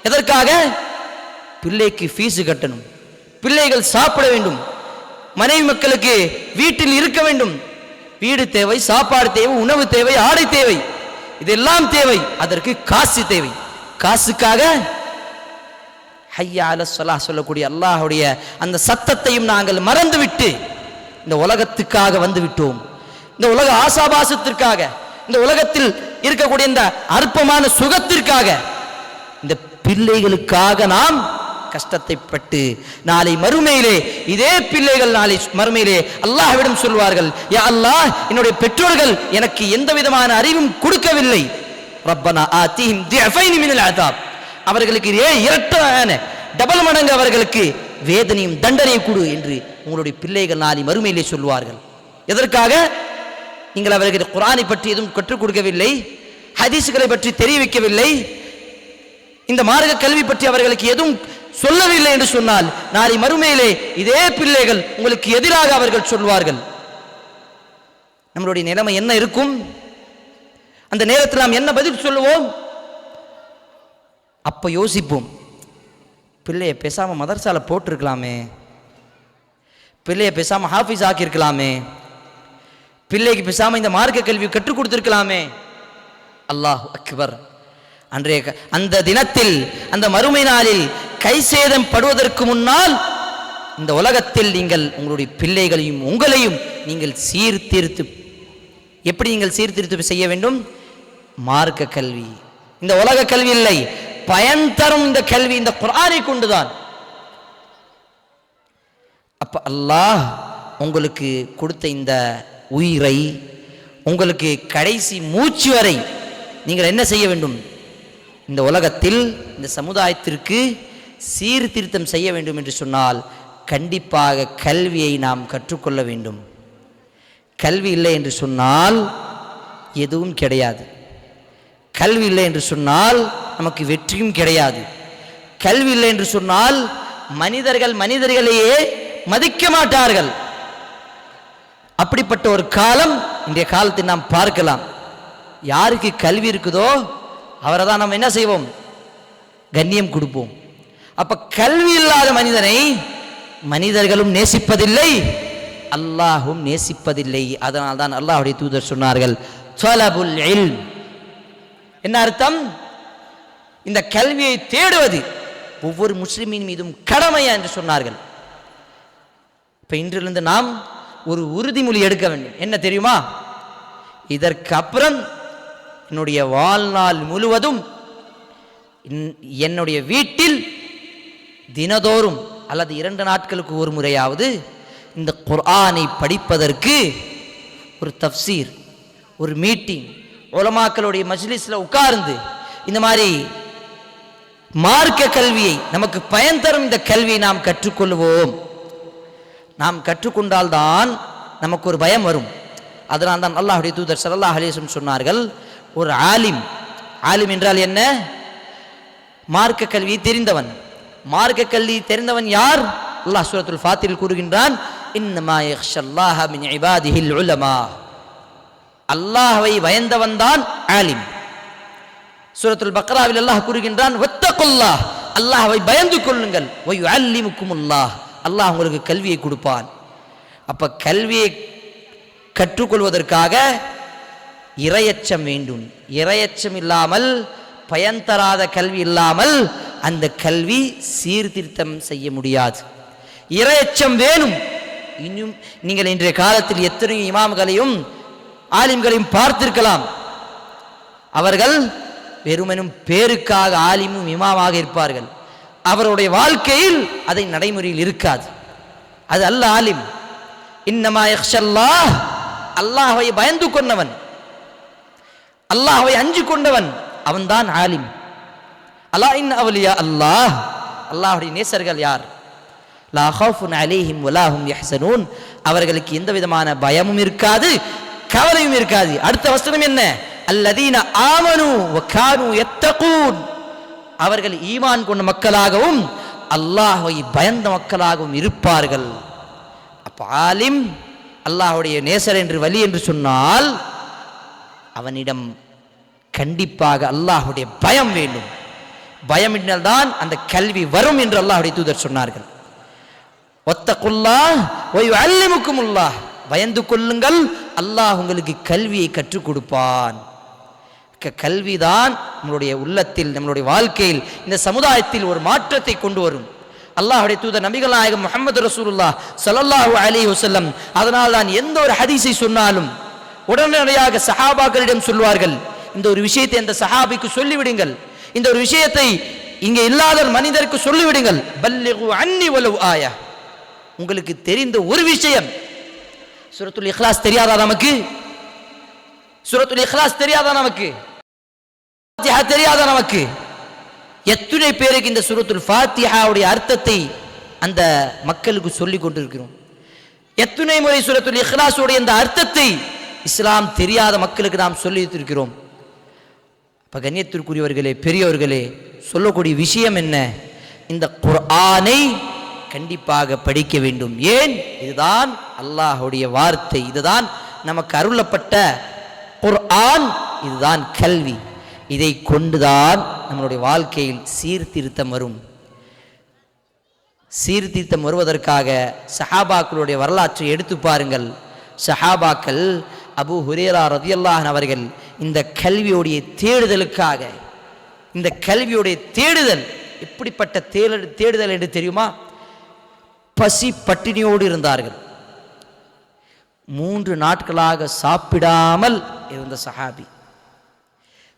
எதற்காக? பிள்ளைக்கு ஃபீஸ் கட்டணும், பிள்ளைகள் சாப்பிட வேண்டும், மனைவி மக்களுக்கு வீட்டில் இருக்க வேண்டும். வீடு தேவை, சாப்பாடு தேவை, உணவு தேவை, ஆடை தேவை, இதெல்லாம் தேவை. அதற்கு காசு தேவை. காசுக்காக ஹய்யா அலஸ் ஸலாஹ் சொல்லக்கூடிய அல்லாஹ்வுடைய அந்த சத்தத்தையும் நாங்கள் மறந்துவிட்டு இந்த உலகத்துக்காக வந்து விட்டோம். இந்த உலக ஆசாபாசத்திற்காக, இந்த உலகத்தில் இருக்கக்கூடிய இந்த அற்பமான சுகத்திற்காக, இந்த பிள்ளைகளுக்காக நாம் கஷ்டத்தை பட்டு நாளை மறுமையிலே இதே பிள்ளைகள் நாளை மறுமையிலே அல்லாஹ்விடம் சொல்வார்கள், யா அல்லாஹ், என்னுடைய பெற்றோர்கள் எனக்கு எந்த விதமான அறிவும் கொடுக்கவில்லை. ரப்பனா ஆதிஹிம் திஃபைன் மினல் அஸாப். அவர்களுக்கு இரட்டான டபுள் மடங்கு அவர்களுக்கு வேதனையும் தண்டனையும் கொடு என்று உங்களுடைய பிள்ளைகள் நாளை மறுமையிலே சொல்வார்கள். எதற்காக? நீங்கள் அவர்களுக்கு குர்ஆனை பற்றி எதுவும் கற்றுக் கொடுக்கவில்லை, ஹதீஸ்களை பற்றி தெரிய வைக்கவில்லை, இந்த மார்க்க கல்வி பற்றி அவர்களுக்கு எதுவும் சொல்லவில்லை என்று சொன்னால் நாளை மறுமையிலே இதே பிள்ளைகள் உங்களுக்கு எதிராக அவர்கள் சொல்வார்கள். நம்மளுடைய நிலைமை என்ன இருக்கும்? அந்த நேரத்தில் நாம் என்ன பதில் சொல்லுவோம்? அப்ப யோசிப்போம், பிள்ளைய பேசாம மதரசால போட்டிருக்கலாமே, பிள்ளைய பேசாம ஹாஃபிஸ் ஆக்கியிருக்கலாமே, பிள்ளைக்கு பேசாம இந்த மார்க்க கல்வி கற்றுக் கொடுத்திருக்கலாமே. அல்லாஹ் அக்பர். அன்றைய அந்த தினத்தில், அந்த மறுமை நாளில் கை சேதம் படுவதற்கு முன்னால் இந்த உலகத்தில் நீங்கள் உங்களுடைய பிள்ளைகளையும் உங்களையும் நீங்கள் சீர்திருத்து எப்படி நீங்கள் சீர்திருத்து செய்ய வேண்டும்? மார்க்க கல்வி, இந்த உலக கல்வி இல்லை, பயன் தரும் இந்த கல்வி இந்த குர்ஆனை கொண்டுதான். அப்ப அல்லாஹ் உங்களுக்கு கொடுத்த இந்த உயிரை உங்களுக்கு கடைசி மூச்சு வரை நீங்கள் என்ன செய்ய வேண்டும்? இந்த உலகத்தில் இந்த சமுதாயத்திற்கு சீர்திருத்தம் செய்ய வேண்டும் என்று சொன்னால் கண்டிப்பாக கல்வியை நாம் கற்றுக்கொள்ள வேண்டும். கல்வி இல்லை என்று சொன்னால் எதுவும் கிடையாது. கல்வி இல்லை என்று சொன்னால் நமக்கு வெற்றியும் கிடையாது. கல்வி இல்லை என்று சொன்னால் மனிதர்களையே மதிக்க மாட்டார்கள். அப்படிப்பட்ட ஒரு காலம் இன்றைய காலத்தில் நாம் பார்க்கலாம். யாருக்கு கல்வி இருக்குதோ அவரை தான் நம்ம என்ன செய்வோம்? கண்ணியம் கொடுப்போம். அப்ப கல்வி இல்லாத மனிதனை மனிதர்களும் நேசிப்பதில்லை, அல்லாஹும் நேசிப்பதில்லை. அதனால் தான் அல்லாஹ்வுடைய தூதர் சொன்னார்கள், ஸலபுல் இல்ம். என்ன அர்த்தம்? இந்த கல்வியை தேடுவது ஒவ்வொரு முஸ்லிமின் மீதும் கடமையா என்று சொன்னார்கள். இப்ப இன்றிலிருந்து நாம் ஒரு உறுதிமொழி எடுக்க வேண்டும். என்ன தெரியுமா? இதற்கு அப்புறம் என்னுடைய வாழ்நாள் முழுவதும் என்னுடைய வீட்டில் தினதோறும் அல்லது 2 நாட்களுக்கு ஒரு முறையாவது இந்த குர்ஆனை படிப்பதற்கு ஒரு தஃப்சீர், ஒரு மீட்டிங், உலமாக்களுடைய மஜ்லிஸ்ல உட்கார்ந்து இந்த மாதிரி மார்க்க கல்வியை, நமக்கு பயன் தரும் இந்த கல்வியை நாம் கற்றுக்கொள்வோம். நாம் கற்றுக்கொண்டால்தான் நமக்கு ஒரு பயம் வரும். அதனால் தான் அல்லாஹ்வுடைய தூதர் ஸல்லல்லாஹு அலைஹி வஸல்லம் சொன்னார்கள், ஒரு ஆலிம், ஆலிம் என்றால் என்ன? மார்க்க கல்வியை தெரிந்தவன். மார்க்க கல்வி தெரிந்தவன் யார்? அல்லாஹ் சூரத்துல் ஃபாத்திரில் கூறுகின்றான், இன்னமா யக்ஷல்லாஹ மின் இபாதிஹில் உலமா. அல்லாஹ்வை பயந்தவன் தான் ஆலிம். சூரத்துல் பக்ராவில் அல்லாஹ் கூறுகின்றான், வத்தகுல்லாஹ், அல்லாஹ்வை பயந்து கொள்ளுங்கள், வ யுஅல்லிமுக்குமுல்லாஹ், அல்லாஹ் உங்களுக்கு கல்வியை கொடுப்பான். அப்ப கல்வியை கற்றுக்கொள்வதற்காக இறையச்சம் வேண்டும். இறையச்சம் இல்லாமல், பயன் தராத கல்வி இல்லாமல் அந்த கல்வி சீர்திருத்தம் செய்ய முடியாது. இறையச்சம் வேணும். இன்னும் நீங்கள் இன்றைய காலத்தில் எத்தனை இமாம்களையும் ஆலிம்களையும் பார்த்திருக்கலாம். அவர்கள் வெறுமனும் பேருக்காக ஆலிமும் இமாமாக இருப்பார்கள். அவருடைய வாழ்க்கையில் அதை நடைமுறையில் இருக்காது. அது அல்ல ஆலிம். இன்னமா யக்ஷல்லாஹ், அல்லாஹ்வை பயந்து கொண்டவன், அல்லாஹ்வை அஞ்சு கொண்டவன், அவன்தான் ஆலிம். அலா இன் அவ்லியா அல்லாஹ், அல்லாஹ்வுடைய நேசர்கள் யார்? லா ஹவுஃபுன் அலைஹிம் வலா ஹும் யஹ்ஸனூன், அவர்களுக்கு எந்த விதமான பயமும் இருக்காது, கவலையும் இருக்காது. அடுத்த வசனம் என்ன? அல்லதீன ஆமனு வ கானூ யத்தகூன், அவர்கள் ஈமான் கொண்ட மக்களாகவும் அல்லாஹ்வை பயந்த மக்களாகவும் இருப்பார்கள். அப்ப ஆலிம், அல்லாஹ்வுடைய நேசர் என்று வலி என்று சொன்னால் அவனிடம் கண்டிப்பாக அல்லாஹ்வுடைய பயம் வேண்டும். பயம் என்றால்தான் அந்த கல்வி வரும் என்று அல்லாஹ்வுடைய தூதர் சொன்னார்கள். வத்தகுல்லாஹ் வ யுஅல்லிமுக்குமுல்லாஹ், பயந்து கொள்ளுங்கள், அல்லாஹ் உங்களுக்கு கல்வியை கற்றுக் கொடுப்பான். கல்விதான் நம்மளுடைய உள்ளத்தில், நம்மளுடைய வாழ்க்கையில், இந்த சமுதாயத்தில் ஒரு மாற்றத்தை கொண்டு வரும். அல்லாஹ்வுடைய தூதர் நபிகள் நாயகம் முஹம்மது ரசூலுல்லாஹ் ஸல்லல்லாஹு அலைஹி வஸல்லம் அதனால் தான் எந்த ஒரு ஹதீஸை சொன்னாலும் உடனடியாக சஹாபாக்களிடம் சொல்வார்கள், இந்த ஒரு விஷயத்தை அந்த சஹாபிக்கு சொல்லிவிடுங்கள், இந்த ஒரு விஷயத்தை இங்கே இல்லாத மனிதருக்கு சொல்லிவிடுங்கள். பல்லிகு அன்னி வலவ் ஆயா, உங்களுக்கு தெரிந்த ஒரு விஷயம். சூரத்துல் இக்லாஸ் தெரியாதா நமக்கு? சூரத்துல் இக்லாஸ் தெரியாதா நமக்கு? ஃபாத்திஹா தெரியாதா நமக்கு? எத்தனை பேருக்கு இந்த சூரத்துல் ஃபாத்திஹாவுடைய அர்த்தத்தை அந்த மக்களுக்கு சொல்லிக் கொண்டிருக்கிறோம்? எத்தனை முறை சூரத்துல் இக்லாஸுடைய இந்த அர்த்தத்தை இஸ்லாம் தெரியாத மக்களுக்கு நாம் சொல்லி இருக்கிறோம்? அப்ப கண்ணியத்திற்குரியவர்களே, பெரியவர்களே, சொல்லக்கூடிய விஷயம் என்ன? இந்த குர்ஆனை கண்டிப்பாக படிக்க வேண்டும். ஏன்? இதுதான் அல்லாஹ்வுடைய வார்த்தை, இதுதான் நமக்கு அருளப்பட்ட குர்ஆன், இதுதான் கல்வி. இதை கொண்டுதான் நம்மளுடைய வாழ்க்கையில் சீர்திருத்தம் வரும். சீர்திருத்தம் வருவதற்காக சஹாபாக்களுடைய வரலாற்றை எடுத்து பாருங்கள். சஹாபாக்கள், அபூ ஹுரைரா ரலியல்லாஹு அன்ஹு அவர்கள் இந்த கல்வியுடைய தேடுதலுக்காக, இந்த கல்வியுடைய தேடுதல் எப்படிப்பட்ட தேடுதல் என்று தெரியுமா? பசி பட்டினியோடு இருந்தார்கள். 3 நாட்களாக சாப்பிடாமல் இருந்த சஹாபி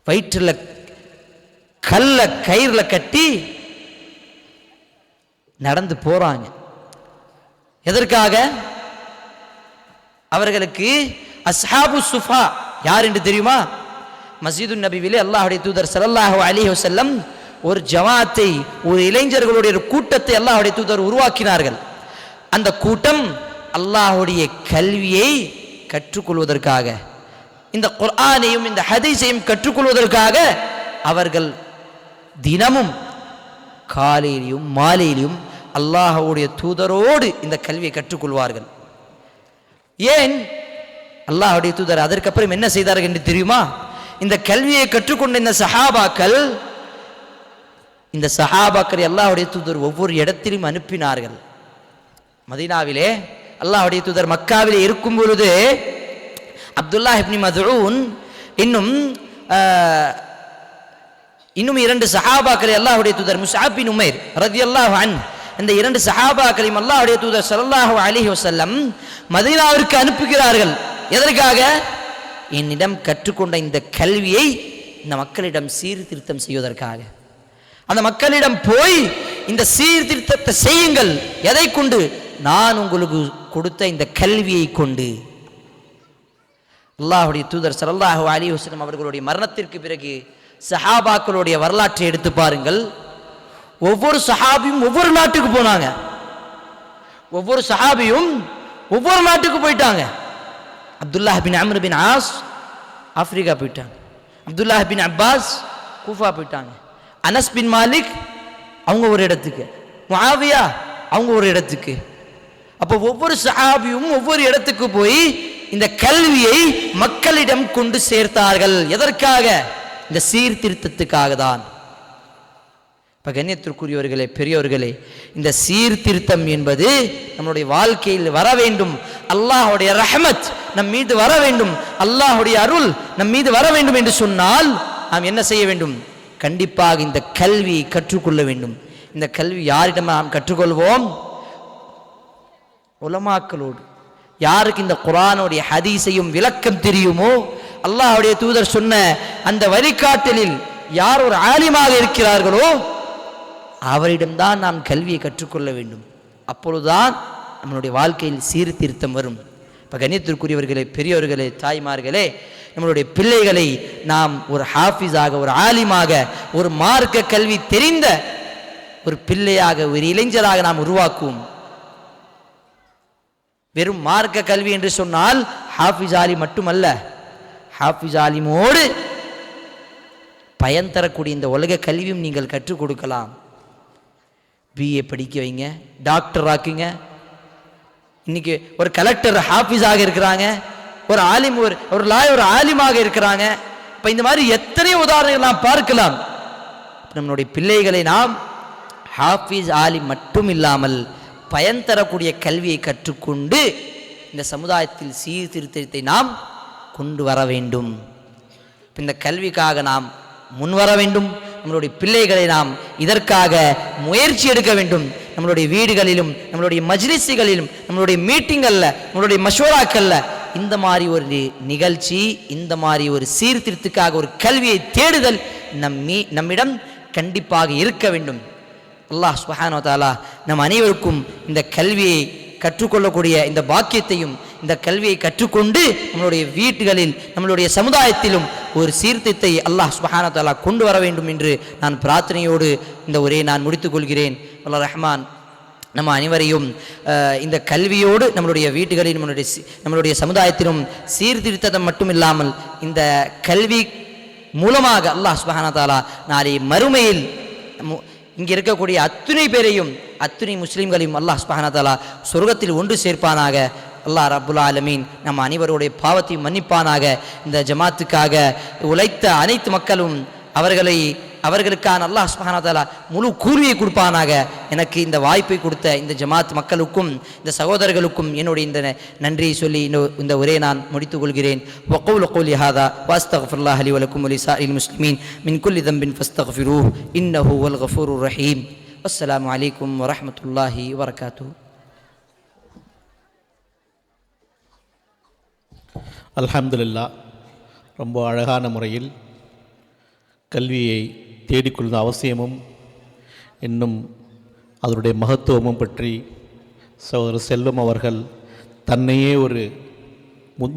வயிற்றில் கல்ல கயிறுல கட்டி நடந்து போறாங்க. எதற்காக? அவர்களுக்கு அஸ்ஹாபு சுஃபா யார் என்று தெரியுமா? மஸ்ஜிது நபிவிலே அல்லாஹ்வுடைய தூதர் ஸல்லல்லாஹு அலைஹி வஸல்லம் ஒரு ஜமாத்தை, ஒரு இளைஞர்களுடைய ஒரு கூட்டத்தை அல்லாஹ்வுடைய தூதர் உருவாக்கினார்கள். அந்த கூட்டம் அல்லாஹ்வுடைய கல்வியை கற்றுக்கொள்வதற்காக, இந்த குர்ஆனையும் இந்த ஹதீஸையும் கற்றுக்கொள்வதற்காக அவர்கள் தினமும் காலையிலும் மாலையிலும் அல்லாஹ்வுடைய தூதரோடு இந்த கல்வியை கற்றுக்கொள்வார்கள். ஏன்? அல்லாஹ்வுடைய தூதர் அதற்கப்புறம் என்ன செய்தார்கள் என்று தெரியுமா? இந்த கல்வியை கற்றுக்கொண்ட இந்த சஹாபாக்களை அல்லாஹ்வுடைய தூதர் ஒவ்வொரு இடத்திலும் அனுப்பினார்கள். மதீனாவிலே அல்லாஹ்வுடைய தூதர் மக்காவிலே இருக்கும் பொழுது அப்துல்லாஹ் இப்னு மதுஊன் இன்னும் 2 சஹாபாக்களை அல்லாஹ்வுடைய தூதர் முஸ்அப் பின் உமைர் ரலியல்லாஹு அன்ஹு, இந்த 2 சஹாபாக்களையும் அல்லாஹ்வுடைய தூதர் ஸல்லல்லாஹு அலைஹி வஸல்லம் மதீனாவிற்கு அனுப்புகிறார்கள். எதற்காக? என்னிடம் கற்றுக்கொண்ட இந்த கல்வியை இந்த மக்களிடம் சீர்திருத்தம் செய்வதற்காக. அந்த மக்களிடம் போய் இந்த சீர்திருத்தத்தை செய்யுங்கள். எதை கொண்டு? நான் உங்களுக்கு கொடுத்த இந்த கல்வியை கொண்டு. அல்லாஹ்வுடைய தூதர் ஸல்லல்லாஹு அலைஹி வஸல்லம் அவர்களுடைய மரணத்திற்கு பிறகு சஹாபாக்களுடைய வரலாற்றை எடுத்து பாருங்கள். ஒவ்வொரு சஹாபியும் ஒவ்வொரு நாட்டுக்கு போனாங்க. ஒவ்வொரு சஹாபியும் ஒவ்வொரு நாட்டுக்கு போயிட்டாங்க. அப்துல்லாஹ் பின் அம்ர் பின் ஆஸ் ஆப்பிரிக்கா போயிட்டாங்க. அப்துல்லாஹ் பின் அப்பாஸ் கூஃபா போயிட்டாங்க. அனஸ் பின் மாலிக் அவங்க ஒரு இடத்துக்கு, முஆவியா அவங்க ஒரு இடத்துக்கு. அப்போ ஒவ்வொரு சஹாபியும் ஒவ்வொரு இடத்துக்கு போய் இந்த கல்வியை மக்களிடம் கொண்டு சேர்த்தார்கள். எதற்காக? இந்த சீர்திருத்தத்துக்காக தான். இப்போ கண்ணியத்திற்குரியவர்களே, பெரியோர்களே, இந்த சீர்திருத்தம் என்பது நம்முடைய வாழ்க்கையில் வர வேண்டும். அல்லாஹ்வுடைய ரஹ்மத் நம் மீது வர வேண்டும், அல்லாஹ்வுடைய அருள் நம் மீது வர வேண்டும் என்று சொன்னால் நாம் என்ன செய்ய வேண்டும்? கண்டிப்பாக இந்த கல்வியை கற்றுக்கொள்ள வேண்டும். இந்த கல்வி யாரிடம் நாம் கற்றுக்கொள்வோம்? உலமாக்களோடு. யாருக்கு இந்த குர்ஆனுடைய ஹதீஸையும் விளக்கம் தெரியுமோ, அல்லாஹ்வுடைய தூதர் சொன்ன அந்த வழிகாட்டலில் யார் ஒரு ஆலிமாக இருக்கிறார்களோ அவரிடம்தான் நாம் கல்வியை கற்றுக்கொள்ள வேண்டும். அப்பொழுதுதான் நம்மளுடைய வாழ்க்கையில் சீர்திருத்தம் வரும். இப்போ கண்ணியத்திற்குரியவர்களே, பெரியோர்களே, தாய்மார்களே, நம்மளுடைய பிள்ளைகளை நாம் ஒரு ஹாஃபிஸாக, ஒரு ஆலிமாக, ஒரு மார்க்க கல்வி தெரிந்த ஒரு பிள்ளையாக, ஒரு இளைஞராக நாம் உருவாக்குவோம். வெறும் மார்க்க கல்வி என்று சொன்னால் ஹாஃபிஸ் ஆலிம் மட்டுமல்ல, ஹாஃபிஸ் ஆலிமோடு பயன் தரக்கூடிய இந்த உலக கல்வியும் நீங்கள் கற்றுக் கொடுக்கலாம். பிஏ படிக்க வைங்க, டாக்டர் ஆக்குங்க. இன்னைக்கு ஒரு கலெக்டர் ஹாஃபிஸாக இருக்கிறாங்க, ஒரு ஆலிம் ஒரு லாயர் ஆலிமாக இருக்கிறாங்க. இப்போ இந்த மாதிரி எத்தனை உதாரணங்கள் நாம் பார்க்கலாம். நம்மளுடைய பிள்ளைகளை நாம் ஹாஃபிஸ் ஆலிம் மட்டும் இல்லாமல் பயன் தரக்கூடிய கல்வியை கற்றுக்கொண்டு இந்த சமுதாயத்தில் சீர்திருத்தத்தை நாம் கொண்டு வர வேண்டும். இந்த கல்விக்காக நாம் முன்வர வேண்டும். நம்மளுடைய பிள்ளைகளை நாம் இதற்காக முயற்சி எடுக்க வேண்டும். நம்மளுடைய வீடுகளிலும், நம்மளுடைய மஜ்லிஸ்களிலும், நம்மளுடைய மீட்டிங்கல்ல, நம்மளுடைய மஷூராக்கல்ல இந்த மாதிரி ஒரு நிகழ்ச்சி, இந்த மாதிரி ஒரு சீர்திருத்தத்துக்காக ஒரு கல்வியை தேடுதல் நம்மிடம் கண்டிப்பாக இருக்க வேண்டும். அல்லாஹ் சுப்ஹானஹு வ தஆலா நம் அனைவருக்கும் இந்த கல்வியை கற்றுக்கொள்ளக்கூடிய இந்த பாக்கியத்தையும், இந்த கல்வியை கற்றுக்கொண்டு நம்மளுடைய வீடுகளில், நம்மளுடைய சமுதாயத்திலும் ஒரு சீர்திருத்தத்தை அல்லாஹ் சுப்ஹானஹு வ தஆலா கொண்டு வர வேண்டும் என்று நான் பிரார்த்தனையோடு இந்த உரையை நான் முடித்துக் கொள்கிறேன். அல்லாஹ் ரஹ்மான் நம்ம அனைவரையும் இந்த கல்வியோடு நம்மளுடைய வீடுகளில், நம்மளுடைய சமுதாயத்திலும் சீர்திருத்தம் மட்டும் இல்லாமல் இந்த கல்வி மூலமாக அல்லாஹ் சுப்ஹானஹு வ தஆலா நாளை மறுமையில் இங்கே இருக்கக்கூடிய அத்துணை பேரையும், அத்துணை முஸ்லீம்களையும் அல்லாஹ் சுப்ஹானஹு வ தஆலா சொர்க்கத்தில் ஒன்று சேர்ப்பானாக. அல்லாஹ் ரப்புல் ஆலமீன் நம் அனைவருடைய பாவத்தையும் மன்னிப்பானாக. இந்த ஜமாத்துக்காக உழைத்த அனைத்து மக்களும் அவர்களுக்கான அல்லாஹ் சுப்ஹானஹு வ தஆலா முழு கூலியை கொடுப்பானாக. எனக்கு இந்த வாய்ப்பை கொடுத்த இந்த ஜமாத் மக்களுக்கும், இந்த சகோதரர்களுக்கும் என்னுடைய இந்த நன்றியை சொல்லி இந்த உரையை நான் முடித்துக் கொள்கிறேன். வகூலு கௌலி ஹாதா வஸ்தக்ஃபிருல்லாஹ லி வ லக்கும் வ லிஸாஇல் முஸ்லிமீன் மின் குல்லி தம்பின் ஃபஸ்தக்ஃபிரூஹு இன்னஹு வல் கஃபூருர் ரஹீம். அஸ்ஸலாமு அலைக்கும் வ ரஹ்மத்துல்லாஹி வ பரகாத்துஹு. அல்ஹம்துலில்லாஹ், ரொம்ப அழகான முறையில் கல்வியை தேடிக்கொள்ளும் அவசியமும் இன்னும் அதனுடைய மகத்துவமும் பற்றி சகோதரர் செல்வம் அவர்கள் தன்னையே ஒரு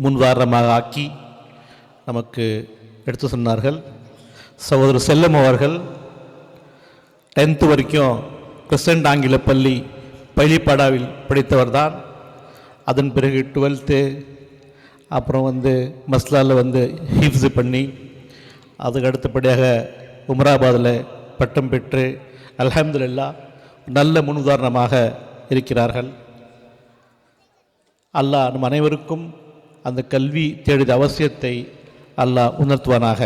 முன்வாரணமாக ஆக்கி நமக்கு எடுத்து சொன்னார்கள். சகோதரர் செல்வம் அவர்கள் 10th வரைக்கும் கிறிஸ்டன்ட் ஆங்கில பள்ளி பள்ளிப்பாடாவில் படித்தவர் தான். அதன் பிறகு 12th, அப்புறம் மஸ்லாவில் ஹிஃப்ஸு பண்ணி அதுக்கு அடுத்தபடியாக உமராபாதில் பட்டம் பெற்று அல்ஹம்துலில்லாஹ் நல்ல முன்னுதாரணமாக இருக்கிறார்கள். அல்லாஹ் நம் அனைவருக்கும் அந்த கல்வி தேடிய அவசியத்தை அல்லாஹ் உணர்த்துவானாக.